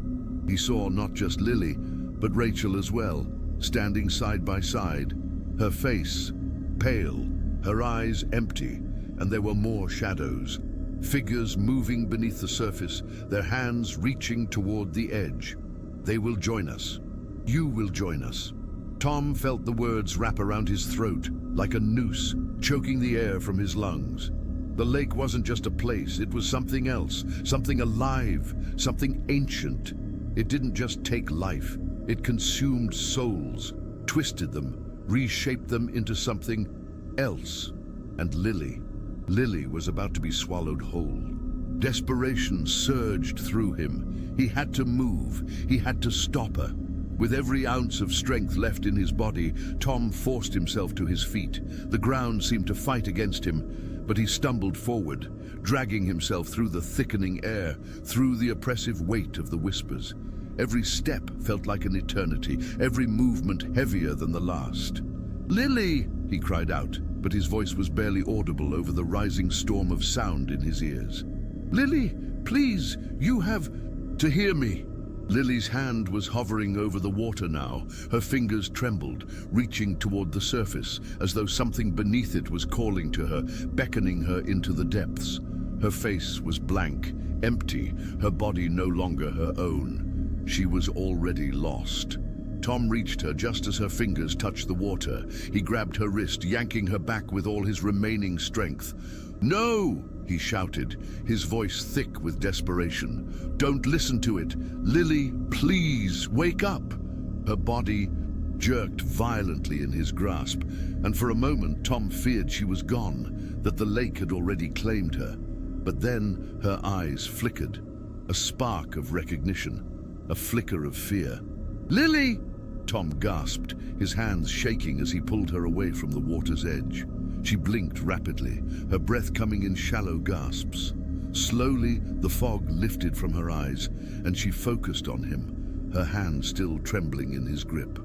He saw not just Lily, but Rachel as well, standing side by side. Her face, pale, her eyes empty, and there were more shadows. Figures moving beneath the surface, their hands reaching toward the edge. "They will join us. You will join us." Tom felt the words wrap around his throat, like a noose, choking the air from his lungs. The lake wasn't just a place, it was something else, something alive, something ancient. It didn't just take life, it consumed souls, twisted them, reshaped them into something else. And Lily was about to be swallowed whole. Desperation surged through him. He had to move, he had to stop her. With every ounce of strength left in his body, Tom forced himself to his feet. The ground seemed to fight against him, but he stumbled forward, dragging himself through the thickening air, through the oppressive weight of the whispers. Every step felt like an eternity, every movement heavier than the last. "Lily!" he cried out, but his voice was barely audible over the rising storm of sound in his ears. "Lily, please, you have to hear me." Lily's hand was hovering over the water now. Her fingers trembled, reaching toward the surface, as though something beneath it was calling to her, beckoning her into the depths. Her face was blank, empty, her body no longer her own. She was already lost. Tom reached her just as her fingers touched the water. He grabbed her wrist, yanking her back with all his remaining strength. "No!" he shouted, his voice thick with desperation. "Don't listen to it. Lily, please, wake up!" Her body jerked violently in his grasp, and for a moment Tom feared she was gone, that the lake had already claimed her. But then her eyes flickered, a spark of recognition, a flicker of fear. "Lily!" Tom gasped, his hands shaking as he pulled her away from the water's edge. She blinked rapidly, her breath coming in shallow gasps. Slowly, the fog lifted from her eyes, and she focused on him, her hand still trembling in his grip.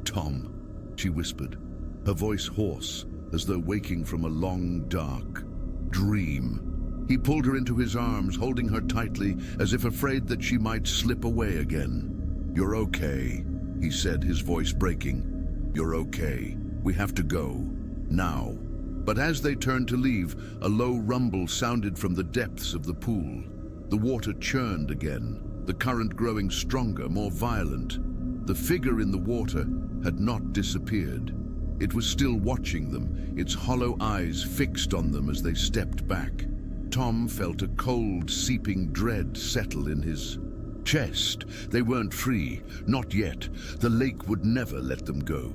"Tom," she whispered, her voice hoarse, as though waking from a long, dark dream. He pulled her into his arms, holding her tightly, as if afraid that she might slip away again. "You're okay," he said, his voice breaking. "You're okay. We have to go. Now." But as they turned to leave, a low rumble sounded from the depths of the pool. The water churned again, the current growing stronger, more violent. The figure in the water had not disappeared. It was still watching them, its hollow eyes fixed on them as they stepped back. Tom felt a cold, seeping dread settle in his chest. They weren't free, not yet. The lake would never let them go.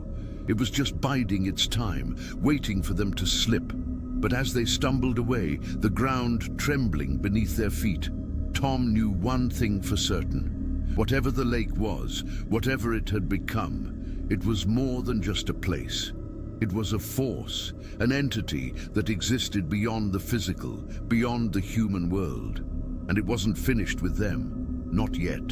It was just biding its time, waiting for them to slip. But as they stumbled away, the ground trembling beneath their feet, Tom knew one thing for certain. Whatever the lake was, whatever it had become, it was more than just a place. It was a force, an entity that existed beyond the physical, beyond the human world. And it wasn't finished with them, not yet.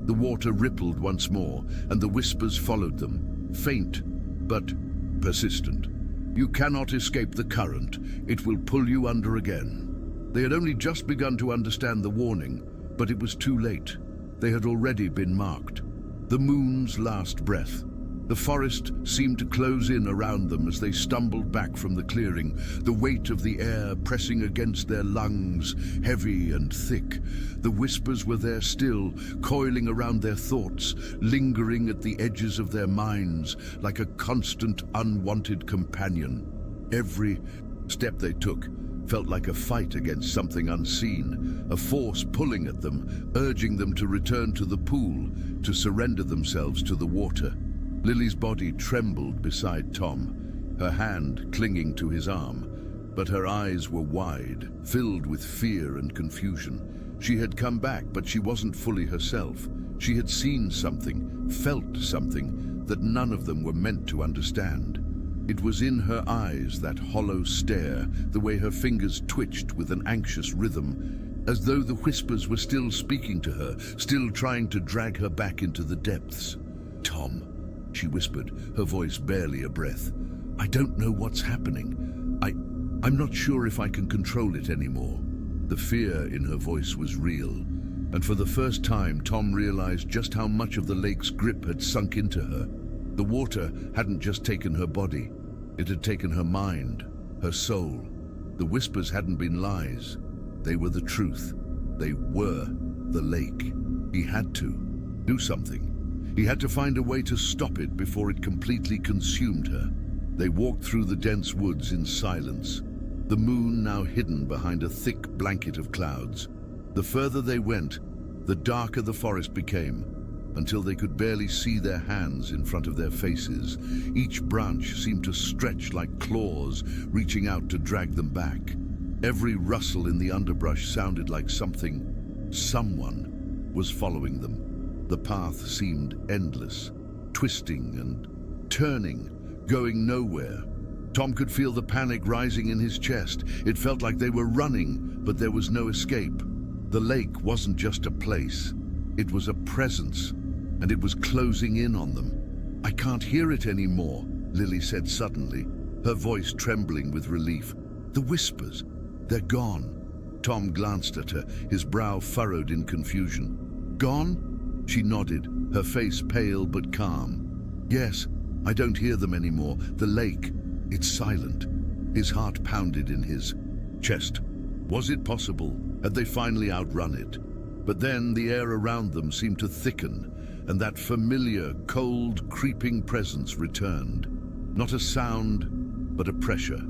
The water rippled once more, and the whispers followed them, faint but persistent. You cannot escape the current. It will pull you under again. They had only just begun to understand the warning, but it was too late. They had already been marked. The moon's last breath. The forest seemed to close in around them as they stumbled back from the clearing, the weight of the air pressing against their lungs, heavy and thick. The whispers were there still, coiling around their thoughts, lingering at the edges of their minds, like a constant, unwanted companion. Every step they took felt like a fight against something unseen, a force pulling at them, urging them to return to the pool, to surrender themselves to the water. Lily's body trembled beside Tom, her hand clinging to his arm, but her eyes were wide, filled with fear and confusion. She had come back, but she wasn't fully herself. She had seen something, felt something that none of them were meant to understand. It was in her eyes, that hollow stare, the way her fingers twitched with an anxious rhythm, as though the whispers were still speaking to her, still trying to drag her back into the depths. "Tom," she whispered, her voice barely a breath. "I don't know what's happening. I'm not sure if I can control it anymore." The fear in her voice was real, and for the first time Tom realized just how much of the lake's grip had sunk into her. The water hadn't just taken her body, it had taken her mind, her soul. The whispers hadn't been lies. They were the truth. They were the lake. He had to do something. He had to find a way to stop it before it completely consumed her. They walked through the dense woods in silence, the moon now hidden behind a thick blanket of clouds. The further they went, the darker the forest became, until they could barely see their hands in front of their faces. Each branch seemed to stretch like claws, reaching out to drag them back. Every rustle in the underbrush sounded like someone was following them. The path seemed endless, twisting and turning, going nowhere. Tom could feel the panic rising in his chest. It felt like they were running, but there was no escape. The lake wasn't just a place. It was a presence, and it was closing in on them. "I can't hear it anymore," Lily said suddenly, her voice trembling with relief. "The whispers, they're gone." Tom glanced at her, his brow furrowed in confusion. "Gone?" She nodded, her face pale but calm. "Yes, I don't hear them anymore. The lake, it's silent." His heart pounded in his chest. Was it possible? Had they finally outrun it? But then the air around them seemed to thicken, and that familiar, cold, creeping presence returned. Not a sound, but a pressure.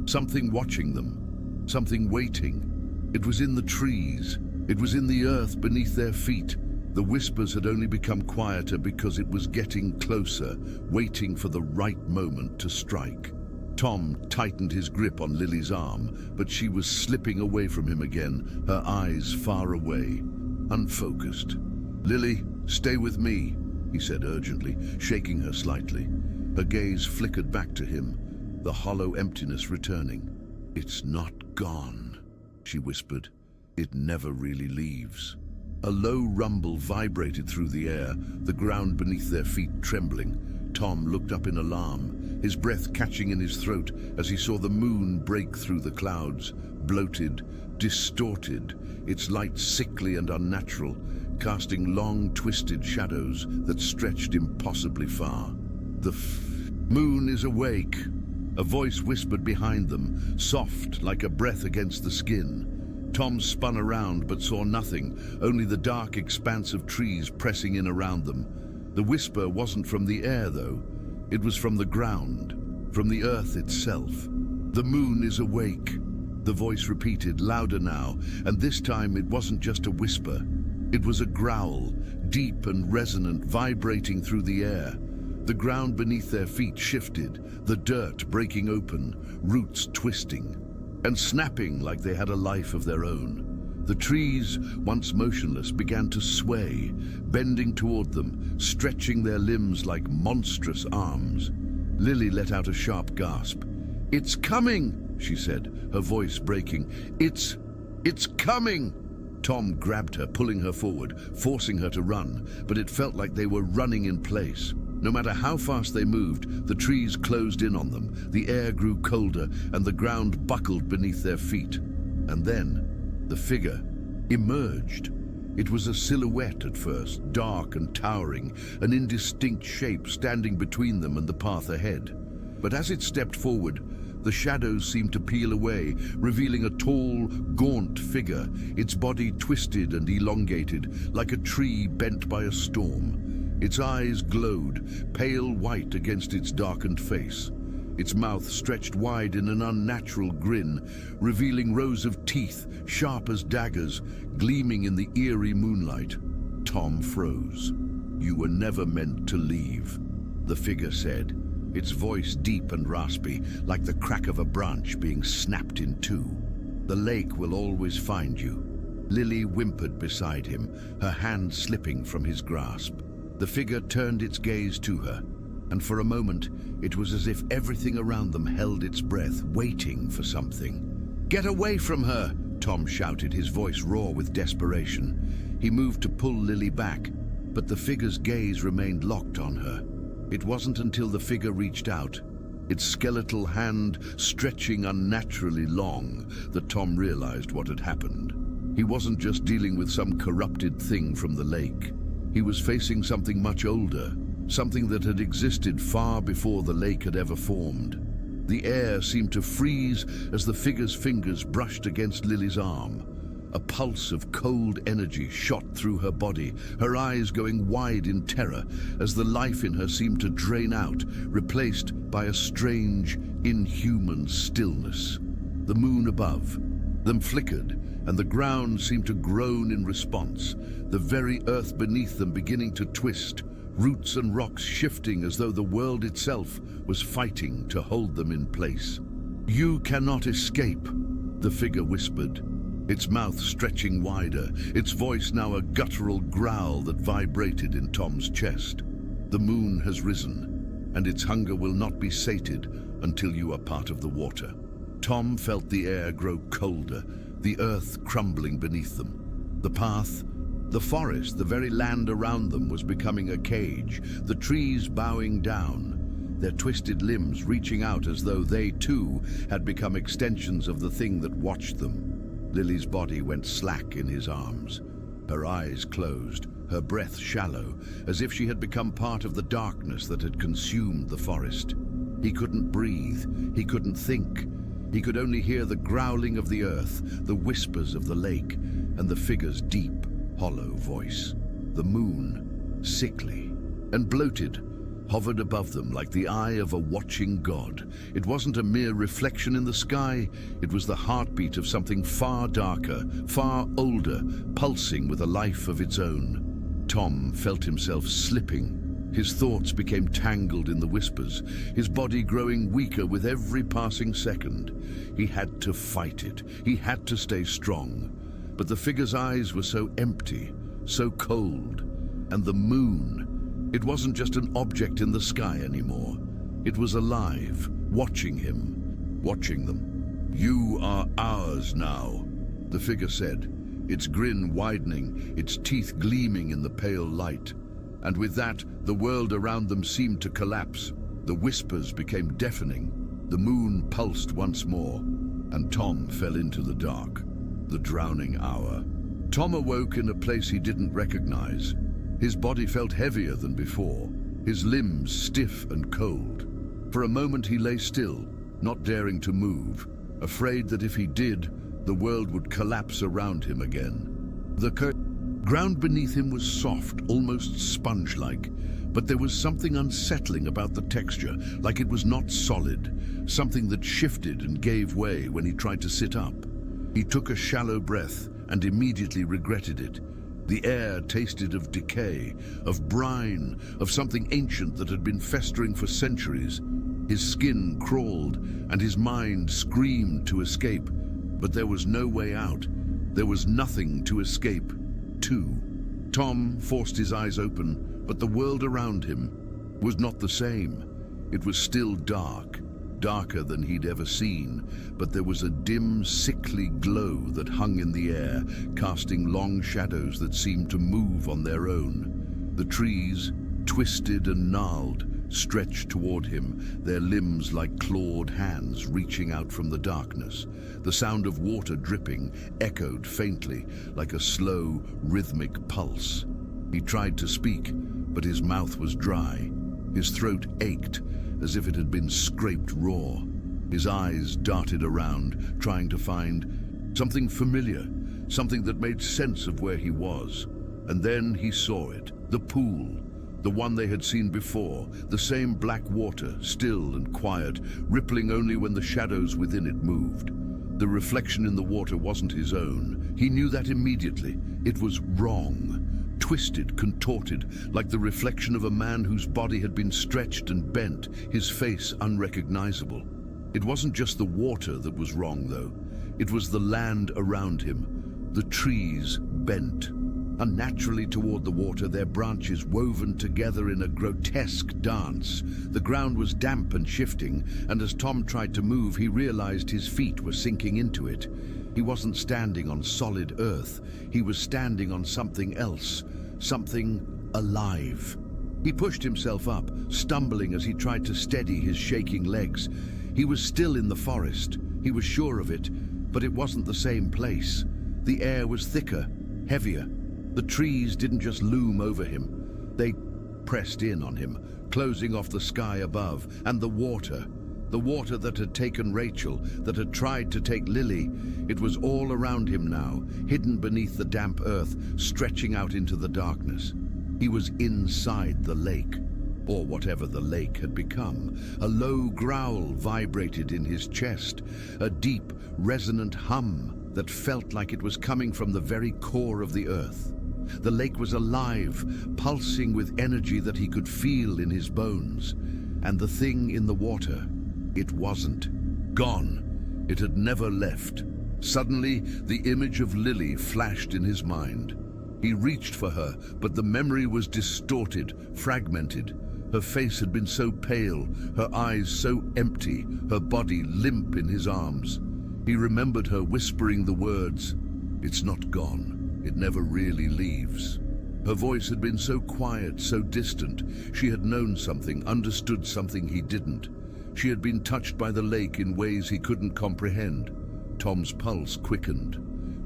Something watching them, something waiting. It was in the trees. It was in the earth beneath their feet. The whispers had only become quieter because it was getting closer, waiting for the right moment to strike. Tom tightened his grip on Lily's arm, but she was slipping away from him again, her eyes far away, unfocused. "Lily, stay with me," he said urgently, shaking her slightly. Her gaze flickered back to him, the hollow emptiness returning. "It's not gone," she whispered. "It never really leaves." A low rumble vibrated through the air, the ground beneath their feet trembling. Tom looked up in alarm, his breath catching in his throat as he saw the moon break through the clouds, bloated, distorted, its light sickly and unnatural, casting long, twisted shadows that stretched impossibly far. "The moon is awake," A voice whispered behind them, soft like a breath against the skin. Tom spun around but saw nothing, only the dark expanse of trees pressing in around them. The whisper wasn't from the air, though. It was from the ground, from the earth itself. "The moon is awake," the voice repeated, louder now, and this time it wasn't just a whisper. It was a growl, deep and resonant, vibrating through the air. The ground beneath their feet shifted, the dirt breaking open, roots twisting and snapping like they had a life of their own. The trees, once motionless, began to sway, bending toward them, stretching their limbs like monstrous arms. Lily let out a sharp gasp. "It's coming," she said, her voice breaking. It's coming!" Tom grabbed her, pulling her forward, forcing her to run, but it felt like they were running in place. No matter how fast they moved, the trees closed in on them, the air grew colder, and the ground buckled beneath their feet. And then, the figure emerged. It was a silhouette at first, dark and towering, an indistinct shape standing between them and the path ahead. But as it stepped forward, the shadows seemed to peel away, revealing a tall, gaunt figure, its body twisted and elongated, like a tree bent by a storm. Its eyes glowed, pale white against its darkened face. Its mouth stretched wide in an unnatural grin, revealing rows of teeth, sharp as daggers, gleaming in the eerie moonlight. Tom froze. "You were never meant to leave," the figure said, its voice deep and raspy, like the crack of a branch being snapped in two. "The lake will always find you." Lily whimpered beside him, her hand slipping from his grasp. The figure turned its gaze to her, and for a moment it was as if everything around them held its breath, waiting for something. "Get away from her!" Tom shouted, his voice raw with desperation. He moved to pull Lily back, but the figure's gaze remained locked on her. It wasn't until the figure reached out, its skeletal hand stretching unnaturally long, that Tom realized what had happened. He wasn't just dealing with some corrupted thing from the lake. He was facing something much older, something that had existed far before the lake had ever formed. The air seemed to freeze as the figure's fingers brushed against Lily's arm. A pulse of cold energy shot through her body, her eyes going wide in terror as the life in her seemed to drain out, replaced by a strange, inhuman stillness. The moon above them flickered, and the ground seemed to groan in response, the very earth beneath them beginning to twist, roots and rocks shifting as though the world itself was fighting to hold them in place. "You cannot escape," the figure whispered, its mouth stretching wider, its voice now a guttural growl that vibrated in Tom's chest. "The moon has risen, and its hunger will not be sated until you are part of the water." Tom felt the air grow colder, the earth crumbling beneath them. The path, the forest, the very land around them was becoming a cage, the trees bowing down, their twisted limbs reaching out as though they too had become extensions of the thing that watched them. Lily's body went slack in his arms. Her eyes closed, her breath shallow, as if she had become part of the darkness that had consumed the forest. He couldn't breathe, he couldn't think. He could only hear the growling of the earth, the whispers of the lake, and the figure's deep, hollow voice. The moon, sickly and bloated, hovered above them like the eye of a watching god. It wasn't a mere reflection in the sky, it was the heartbeat of something far darker, far older, pulsing with a life of its own. Tom felt himself slipping. His thoughts became tangled in the whispers, his body growing weaker with every passing second. He had to fight it. He had to stay strong. But the figure's eyes were so empty, so cold. And the moon, it wasn't just an object in the sky anymore. It was alive, watching him, watching them. "You are ours now," the figure said, its grin widening, its teeth gleaming in the pale light. And with that, the world around them seemed to collapse. The whispers became deafening. The moon pulsed once more, and Tom fell into the dark, the drowning hour. Tom awoke in a place he didn't recognize. His body felt heavier than before, his limbs stiff and cold. For a moment he lay still, not daring to move, afraid that if he did, the world would collapse around him again. The ground beneath him was soft, almost sponge-like, but there was something unsettling about the texture, like it was not solid, something that shifted and gave way when he tried to sit up. He took a shallow breath and immediately regretted it. The air tasted of decay, of brine, of something ancient that had been festering for centuries. His skin crawled and his mind screamed to escape, but there was no way out. There was nothing to escape to. Tom forced his eyes open, but the world around him was not the same. It was still dark, darker than he'd ever seen, but there was a dim, sickly glow that hung in the air, casting long shadows that seemed to move on their own. The trees, twisted and gnarled, stretched toward him, their limbs like clawed hands reaching out from the darkness. The sound of water dripping echoed faintly, like a slow, rhythmic pulse. He tried to speak, but his mouth was dry. His throat ached, as if it had been scraped raw. His eyes darted around, trying to find something familiar, something that made sense of where he was. And then he saw it, the pool, the one they had seen before, the same black water, still and quiet, rippling only when the shadows within it moved. The reflection in the water wasn't his own. He knew that immediately. It was wrong, twisted, contorted, like the reflection of a man whose body had been stretched and bent, his face unrecognizable. It wasn't just the water that was wrong, though. It was the land around him. The trees bent unnaturally toward the water, their branches woven together in a grotesque dance. The ground was damp and shifting, and as Tom tried to move, he realized his feet were sinking into it. He wasn't standing on solid earth. He was standing on something else, something alive. He pushed himself up, stumbling as he tried to steady his shaking legs. He was still in the forest. He was sure of it, but it wasn't the same place. The air was thicker, heavier. The trees didn't just loom over him. They pressed in on him, closing off the sky above. And the water that had taken Rachel, that had tried to take Lily, it was all around him now, hidden beneath the damp earth, stretching out into the darkness. He was inside the lake, or whatever the lake had become. A low growl vibrated in his chest, a deep, resonant hum that felt like it was coming from the very core of the earth. The lake was alive, pulsing with energy that he could feel in his bones. And the thing in the water, it wasn't. Gone. It had never left. Suddenly, the image of Lily flashed in his mind. He reached for her, but the memory was distorted, fragmented. Her face had been so pale, her eyes so empty, her body limp in his arms. He remembered her whispering the words, "It's not gone. It never really leaves." Her voice had been so quiet, so distant. She had known something, understood something he didn't. She had been touched by the lake in ways he couldn't comprehend. Tom's pulse quickened.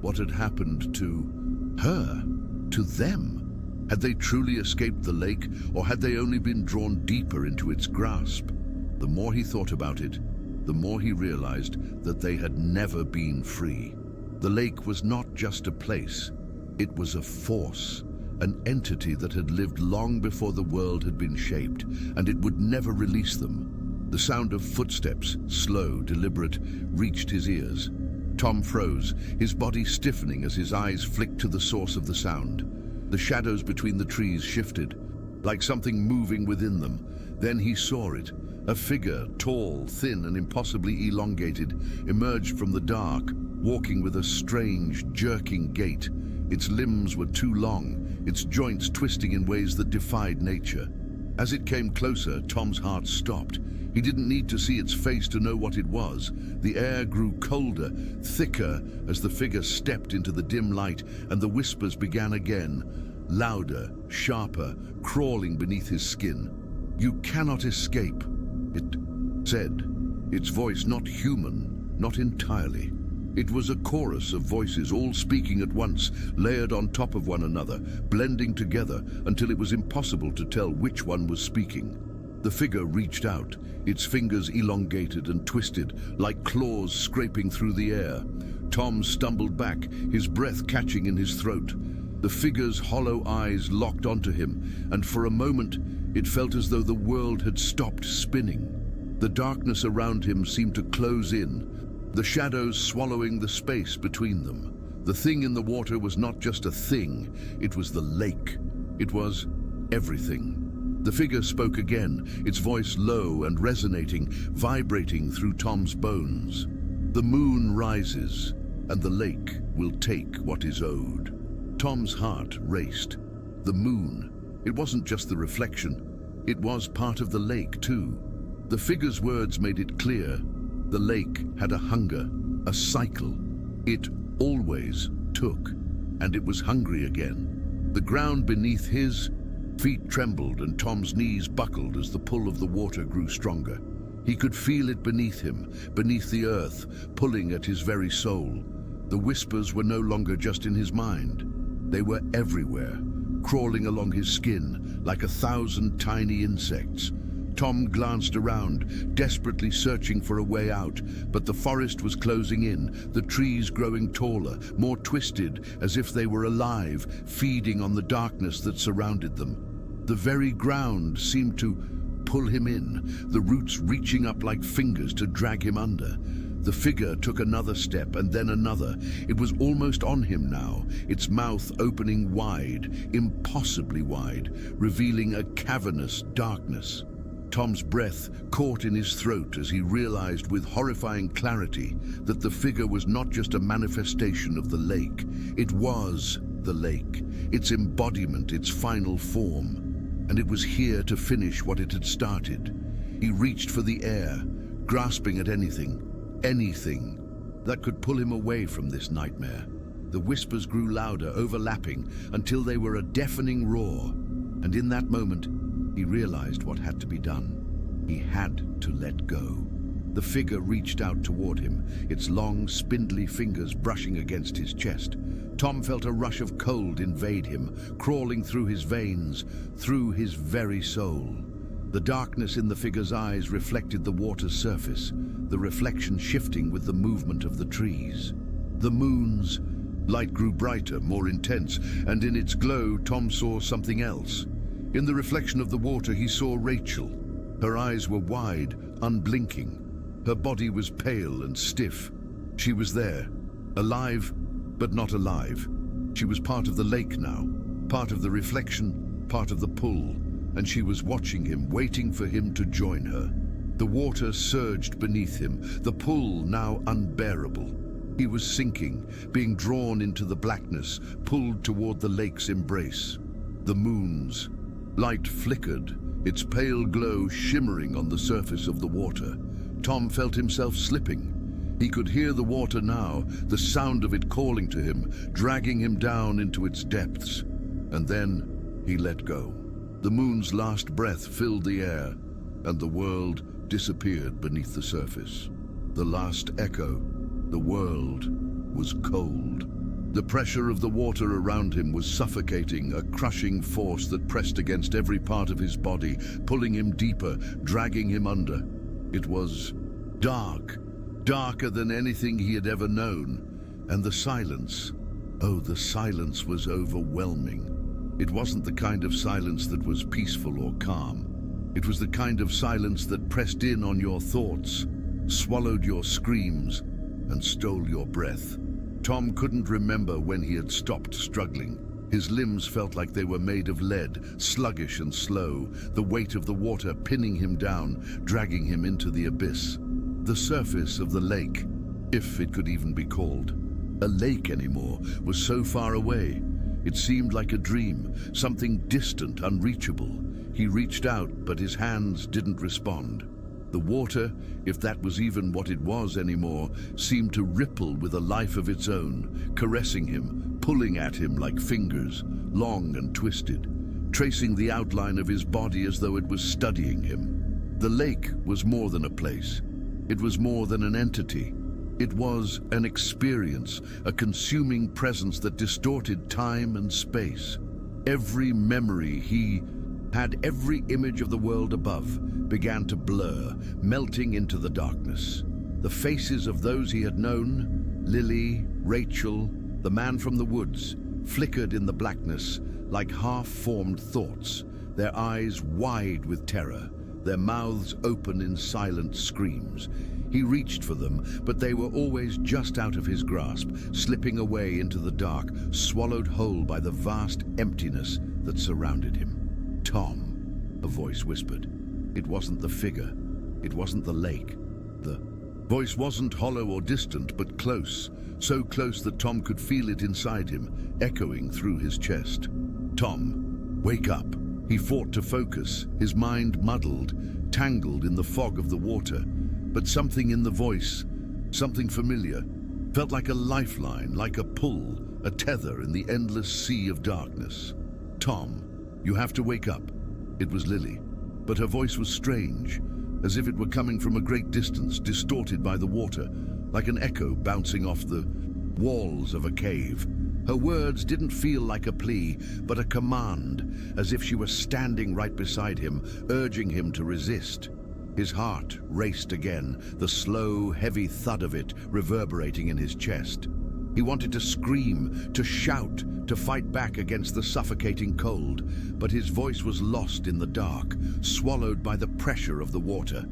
What had happened to her? To them? Had they truly escaped the lake, or had they only been drawn deeper into its grasp? The more he thought about it, the more he realized that they had never been free. The lake was not just a place. It was a force, an entity that had lived long before the world had been shaped, and it would never release them. The sound of footsteps, slow, deliberate, reached his ears. Tom froze, his body stiffening as his eyes flicked to the source of the sound. The shadows between the trees shifted, like something moving within them. Then he saw it. A figure, tall, thin, and impossibly elongated, emerged from the dark, walking with a strange, jerking gait. Its limbs were too long, its joints twisting in ways that defied nature. As it came closer, Tom's heart stopped. He didn't need to see its face to know what it was. The air grew colder, thicker, as the figure stepped into the dim light, and the whispers began again, louder, sharper, crawling beneath his skin. "You cannot escape," it said, its voice not human, not entirely. It was a chorus of voices, all speaking at once, layered on top of one another, blending together until it was impossible to tell which one was speaking. The figure reached out, its fingers elongated and twisted, like claws scraping through the air. Tom stumbled back, his breath catching in his throat. The figure's hollow eyes locked onto him, and for a moment it felt as though the world had stopped spinning. The darkness around him seemed to close in, the shadows swallowing the space between them. The thing in the water was not just a thing, it was the lake. It was everything. The figure spoke again, its voice low and resonating, vibrating through Tom's bones. The moon rises, and the lake will take what is owed. Tom's heart raced. The moon, it wasn't just the reflection, it was part of the lake too. The figure's words made it clear. The lake had a hunger, a cycle. It always took, and it was hungry again. The ground beneath his feet trembled, and Tom's knees buckled as the pull of the water grew stronger. He could feel it beneath him, beneath the earth, pulling at his very soul. The whispers were no longer just in his mind. They were everywhere, crawling along his skin like 1,000 tiny insects. Tom glanced around, desperately searching for a way out, but the forest was closing in, the trees growing taller, more twisted, as if they were alive, feeding on the darkness that surrounded them. The very ground seemed to pull him in, the roots reaching up like fingers to drag him under. The figure took another step and then another. It was almost on him now, its mouth opening wide, impossibly wide, revealing a cavernous darkness. Tom's breath caught in his throat as he realized with horrifying clarity that the figure was not just a manifestation of the lake. It was the lake, its embodiment, its final form. And it was here to finish what it had started. He reached for the air, grasping at anything that could pull him away from this nightmare. The whispers grew louder, overlapping, until they were a deafening roar. And in that moment, he realized what had to be done. He had to let go. The figure reached out toward him, its long, spindly fingers brushing against his chest. Tom felt a rush of cold invade him, crawling through his veins, through his very soul. The darkness in the figure's eyes reflected the water's surface, the reflection shifting with the movement of the trees. The moon's light grew brighter, more intense, and in its glow, Tom saw something else. In the reflection of the water, he saw Rachel. Her eyes were wide, unblinking. Her body was pale and stiff. She was there, alive, but not alive. She was part of the lake now, part of the reflection, part of the pull, and she was watching him, waiting for him to join her. The water surged beneath him, the pull now unbearable. He was sinking, being drawn into the blackness, pulled toward the lake's embrace. The moon's light flickered, its pale glow shimmering on the surface of the water. Tom felt himself slipping. He could hear the water now, the sound of it calling to him, dragging him down into its depths. And then he let go. The moon's last breath filled the air, and the world disappeared beneath the surface. The last echo, the world, was cold. The pressure of the water around him was suffocating, a crushing force that pressed against every part of his body, pulling him deeper, dragging him under. It was dark, darker than anything he had ever known. And the silence, oh, the silence was overwhelming. It wasn't the kind of silence that was peaceful or calm. It was the kind of silence that pressed in on your thoughts, swallowed your screams, and stole your breath. Tom couldn't remember when he had stopped struggling. His limbs felt like they were made of lead, sluggish and slow, the weight of the water pinning him down, dragging him into the abyss. The surface of the lake, if it could even be called a lake anymore, was so far away. It seemed like a dream, something distant, unreachable. He reached out, but his hands didn't respond. The water, if that was even what it was anymore, seemed to ripple with a life of its own, caressing him, pulling at him like fingers, long and twisted, tracing the outline of his body as though it was studying him. The lake was more than a place. It was more than an entity. It was an experience, a consuming presence that distorted time and space. Every memory he had every image of the world above began to blur, melting into the darkness. The faces of those he had known, Lily, Rachel, the man from the woods, flickered in the blackness like half-formed thoughts, their eyes wide with terror, their mouths open in silent screams. He reached for them, but they were always just out of his grasp, slipping away into the dark, swallowed whole by the vast emptiness that surrounded him. "Tom," a voice whispered. It wasn't the figure. It wasn't the lake. The voice wasn't hollow or distant, but close, so close that Tom could feel it inside him, echoing through his chest. "Tom, wake up." He fought to focus, his mind muddled, tangled in the fog of the water. But something in the voice, something familiar, felt like a lifeline, like a pull, a tether in the endless sea of darkness. "Tom, you have to wake up." It was Lily, but her voice was strange, as if it were coming from a great distance, distorted by the water, like an echo bouncing off the walls of a cave. Her words didn't feel like a plea, but a command, as if she were standing right beside him, urging him to resist. His heart raced again, the slow, heavy thud of it reverberating in his chest. He wanted to scream, to shout, to fight back against the suffocating cold, but his voice was lost in the dark, swallowed by the pressure of the water.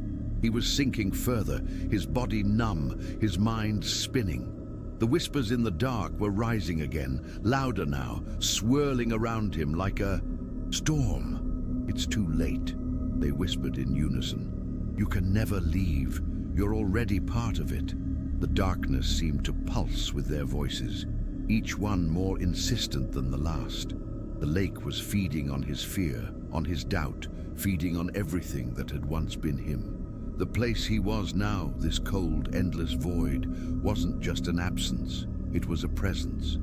He was sinking further, his body numb, his mind spinning. The whispers in the dark were rising again, louder now, swirling around him like a storm. "It's too late," they whispered in unison. "You can never leave. You're already part of it." The darkness seemed to pulse with their voices, each one more insistent than the last. The lake was feeding on his fear, on his doubt, feeding on everything that had once been him. The place he was now, this cold, endless void, wasn't just an absence. It was a presence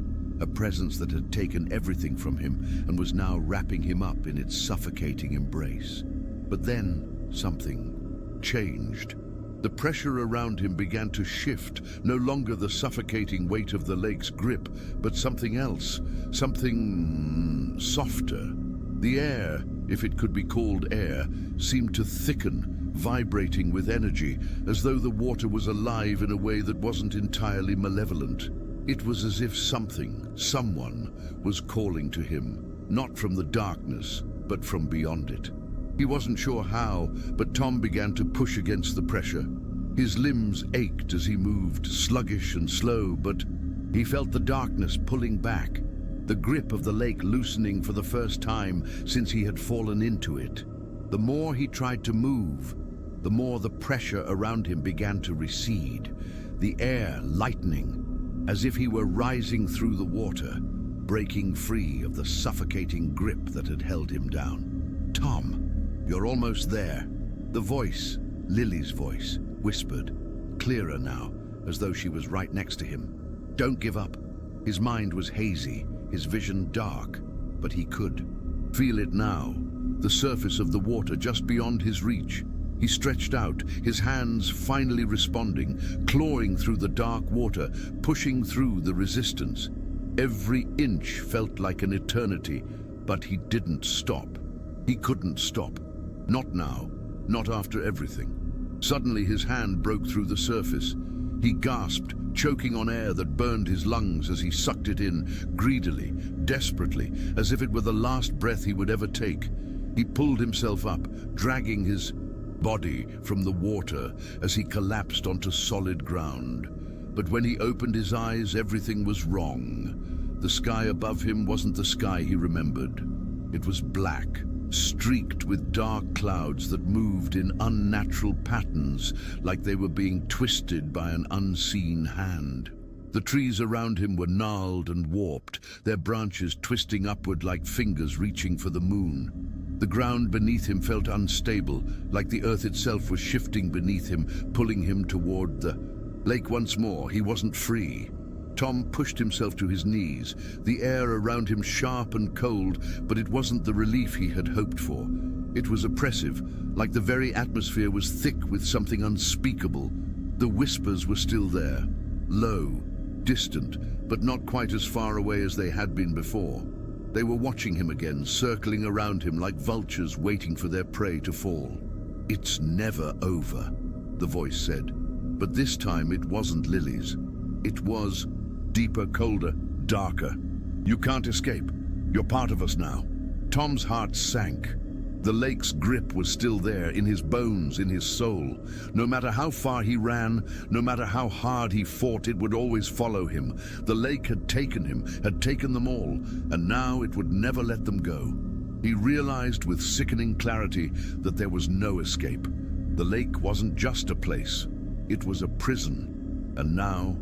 that had taken everything from him and was now wrapping him up in its suffocating embrace. But then something changed. The pressure around him began to shift, no longer the suffocating weight of the lake's grip, but something else, something softer. The air, if it could be called air, seemed to thicken, vibrating with energy, as though the water was alive in a way that wasn't entirely malevolent. It was as if someone was calling to him, not from the darkness, but from beyond it. He wasn't sure how, but Tom began to push against the pressure. His limbs ached as he moved, sluggish and slow, but he felt the darkness pulling back, the grip of the lake loosening for the first time since he had fallen into it. The more he tried to move, the more the pressure around him began to recede, the air lightening, as if he were rising through the water, breaking free of the suffocating grip that had held him down. "Tom, you're almost there." The voice, Lily's voice, whispered, clearer now, as though she was right next to him. "Don't give up." His mind was hazy, his vision dark, but he could feel it now, the surface of the water just beyond his reach. He stretched out, his hands finally responding, clawing through the dark water, pushing through the resistance. Every inch felt like an eternity, but he didn't stop. He couldn't stop. Not now, not after everything. Suddenly his hand broke through the surface. He gasped, choking on air that burned his lungs as he sucked it in, greedily, desperately, as if it were the last breath he would ever take. He pulled himself up, dragging his body from the water as he collapsed onto solid ground. But when he opened his eyes, everything was wrong. The sky above him wasn't the sky he remembered. It was black, streaked with dark clouds that moved in unnatural patterns, like they were being twisted by an unseen hand. The trees around him were gnarled and warped, their branches twisting upward like fingers reaching for the moon. The ground beneath him felt unstable, like the earth itself was shifting beneath him, pulling him toward the lake once more. He wasn't free. Tom pushed himself to his knees, the air around him sharp and cold, but it wasn't the relief he had hoped for. It was oppressive, like the very atmosphere was thick with something unspeakable. The whispers were still there, low, distant, but not quite as far away as they had been before. They were watching him again, circling around him like vultures waiting for their prey to fall. "It's never over," the voice said. But this time it wasn't Lily's. It was deeper, colder, darker. "You can't escape. You're part of us now." Tom's heart sank. The lake's grip was still there, in his bones, in his soul. No matter how far he ran, no matter how hard he fought, it would always follow him. The lake had taken him, had taken them all, and now it would never let them go. He realized with sickening clarity that there was no escape. The lake wasn't just a place, it was a prison, and now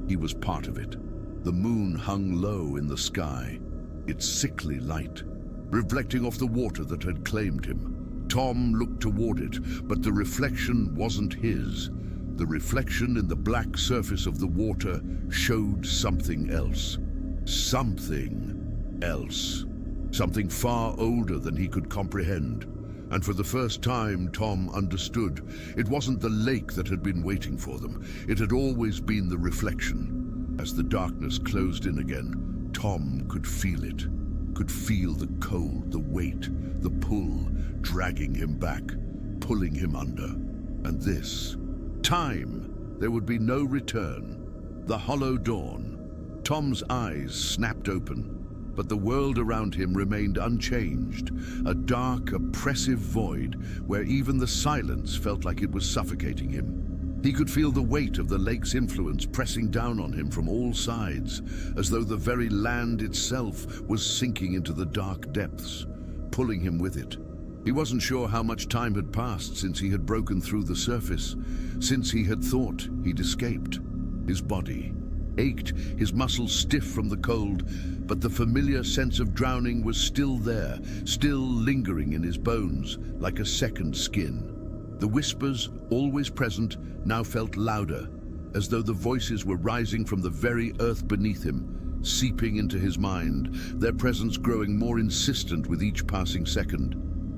he was part of it. The moon hung low in the sky, its sickly light, reflecting off the water that had claimed him. Tom looked toward it, but the reflection wasn't his. The reflection in the black surface of the water showed something else. Something else. Something far older than he could comprehend. And for the first time, Tom understood. It wasn't the lake that had been waiting for them. It had always been the reflection. As the darkness closed in again, Tom could feel it. Could feel the cold, the weight, the pull, dragging him back, pulling him under. And this time, there would be no return. The hollow dawn. Tom's eyes snapped open, but the world around him remained unchanged, a dark, oppressive void where even the silence felt like it was suffocating him. He could feel the weight of the lake's influence pressing down on him from all sides, as though the very land itself was sinking into the dark depths, pulling him with it. He wasn't sure how much time had passed since he had broken through the surface, since he had thought he'd escaped. His body ached, his muscles stiff from the cold, but the familiar sense of drowning was still there, still lingering in his bones like a second skin. The whispers, always present, now felt louder, as though the voices were rising from the very earth beneath him, seeping into his mind, their presence growing more insistent with each passing second.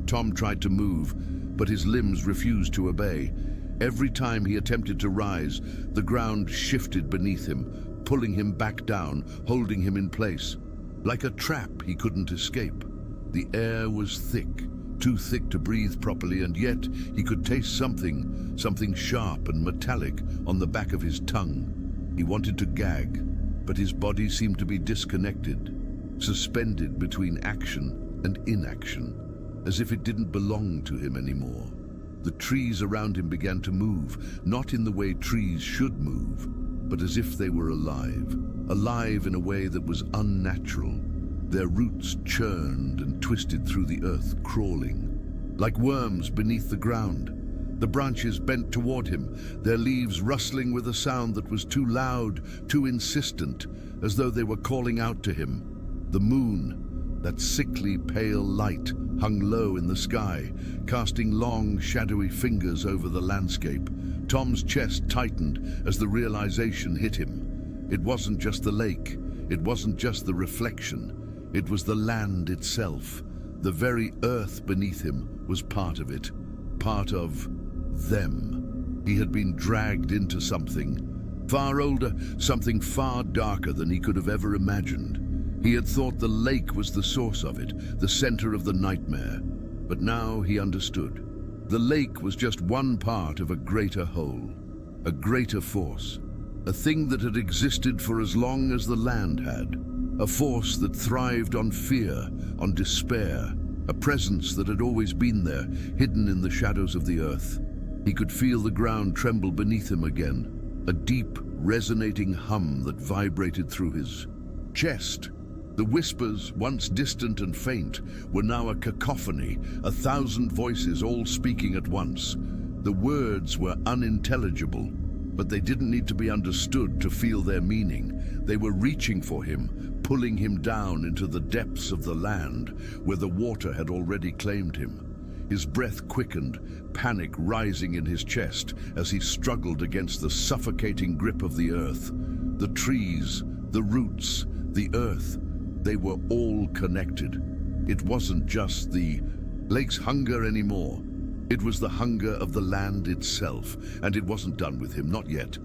Tom tried to move, but his limbs refused to obey. Every time he attempted to rise, the ground shifted beneath him, pulling him back down, holding him in place. Like a trap he couldn't escape. The air was thick, too thick to breathe properly, and yet he could taste something sharp and metallic on the back of his tongue. He wanted to gag, but his body seemed to be disconnected, suspended between action and inaction, as if it didn't belong to him anymore. The trees around him began to move, not in the way trees should move, but as if they were alive, alive in a way that was unnatural. Their roots churned and twisted through the earth, crawling, like worms beneath the ground. The branches bent toward him, their leaves rustling with a sound that was too loud, too insistent, as though they were calling out to him. The moon, that sickly pale light, hung low in the sky, casting long, shadowy fingers over the landscape. Tom's chest tightened as the realization hit him. It wasn't just the lake, it wasn't just the reflection, it was the land itself. The very earth beneath him was part of it, part of them. He had been dragged into something far older, something far darker than he could have ever imagined. He had thought the lake was the source of it, the center of the nightmare. But now he understood. The lake was just one part of a greater whole, a greater force, a thing that had existed for as long as the land had, a force that thrived on fear, on despair, a presence that had always been there, hidden in the shadows of the earth. He could feel the ground tremble beneath him again, a deep, resonating hum that vibrated through his chest. The whispers, once distant and faint, were now a cacophony, 1,000 voices all speaking at once. The words were unintelligible, but they didn't need to be understood to feel their meaning. They were reaching for him, pulling him down into the depths of the land, where the water had already claimed him. His breath quickened, panic rising in his chest as he struggled against the suffocating grip of the earth. The trees, the roots, the earth, they were all connected. It wasn't just the lake's hunger anymore. It was the hunger of the land itself, and it wasn't done with him, not yet.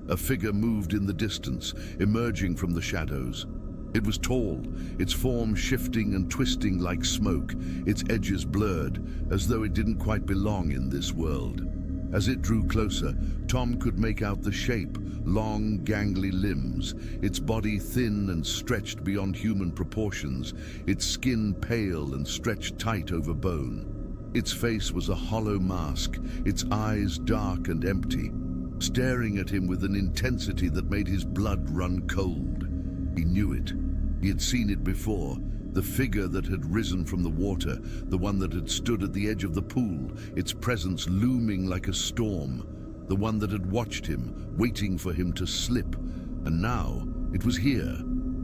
A figure moved in the distance, emerging from the shadows. It was tall, its form shifting and twisting like smoke, its edges blurred, as though it didn't quite belong in this world. As it drew closer, Tom could make out the shape, long, gangly limbs, its body thin and stretched beyond human proportions, its skin pale and stretched tight over bone. Its face was a hollow mask, its eyes dark and empty, staring at him with an intensity that made his blood run cold. He knew it. He had seen it before. The figure that had risen from the water, the one that had stood at the edge of the pool, its presence looming like a storm, the one that had watched him, waiting for him to slip. And now it was here.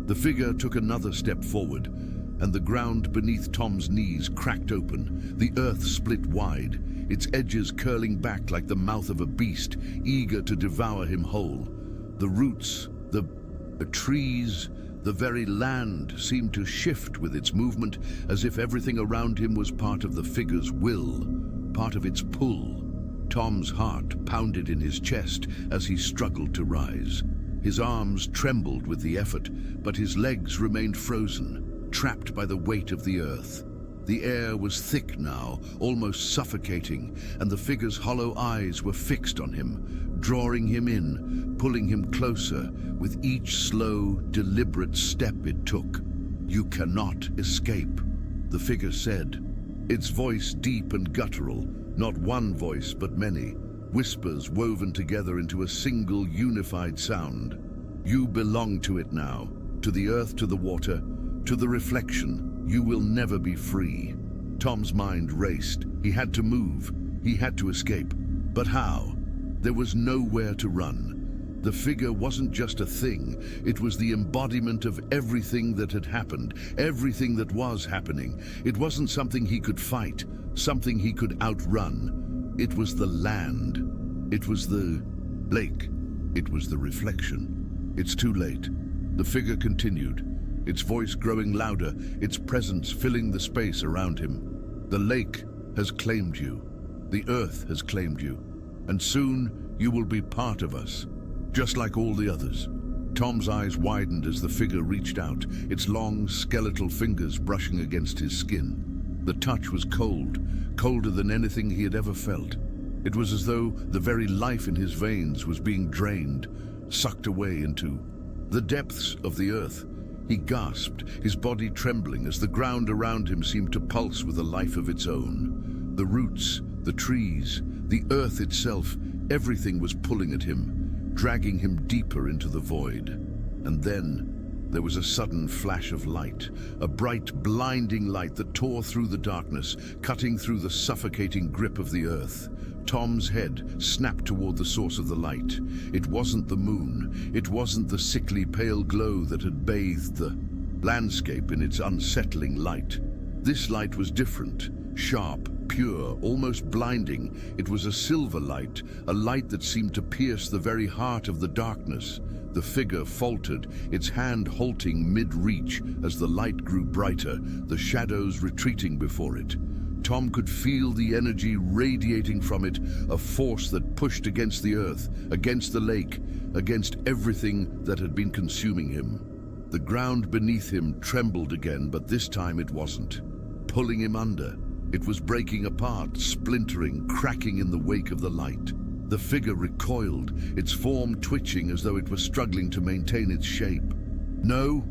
The figure took another step forward, and the ground beneath Tom's knees cracked open, the earth split wide, its edges curling back like the mouth of a beast, eager to devour him whole. The roots, the trees, the very land seemed to shift with its movement, as if everything around him was part of the figure's will, part of its pull. Tom's heart pounded in his chest as he struggled to rise. His arms trembled with the effort, but his legs remained frozen, trapped by the weight of the earth. The air was thick now, almost suffocating, and the figure's hollow eyes were fixed on him, drawing him in, pulling him closer with each slow, deliberate step it took. "You cannot escape," the figure said, its voice deep and guttural, not one voice but many, whispers woven together into a single unified sound. "You belong to it now, to the earth, to the water, to the reflection. You will never be free." Tom's mind raced. He had to move. He had to escape. But how? There was nowhere to run. The figure wasn't just a thing. It was the embodiment of everything that had happened, everything that was happening. It wasn't something he could fight, something he could outrun. It was the land. It was the lake. It was the reflection. "It's too late," the figure continued, its voice growing louder, its presence filling the space around him. "The lake has claimed you. The earth has claimed you. And soon you will be part of us, just like all the others." Tom's eyes widened as the figure reached out, its long, skeletal fingers brushing against his skin. The touch was cold, colder than anything he had ever felt. It was as though the very life in his veins was being drained, sucked away into the depths of the earth. He gasped, his body trembling as the ground around him seemed to pulse with a life of its own. The roots, the trees, the earth itself, everything was pulling at him, dragging him deeper into the void. And then there was a sudden flash of light, a bright, blinding light that tore through the darkness, cutting through the suffocating grip of the earth. Tom's head snapped toward the source of the light. It wasn't the moon. It wasn't the sickly pale glow that had bathed the landscape in its unsettling light. This light was different, sharp, pure, almost blinding. It was a silver light, a light that seemed to pierce the very heart of the darkness. The figure faltered, its hand halting mid-reach as the light grew brighter, the shadows retreating before it. Tom could feel the energy radiating from it, a force that pushed against the earth, against the lake, against everything that had been consuming him. The ground beneath him trembled again, but this time it wasn't pulling him under. It was breaking apart, splintering, cracking in the wake of the light. The figure recoiled, its form twitching as though it was struggling to maintain its shape. "No,"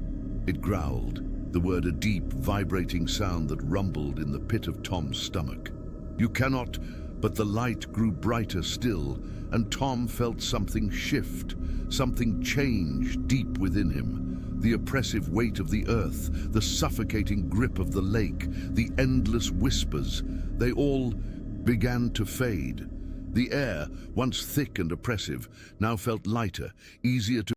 it growled, the word a deep, vibrating sound that rumbled in the pit of Tom's stomach. "You cannot," but the light grew brighter still, and Tom felt something shift, something change deep within him. The oppressive weight of the earth, the suffocating grip of the lake, the endless whispers, they all began to fade. The air, once thick and oppressive, now felt lighter, easier to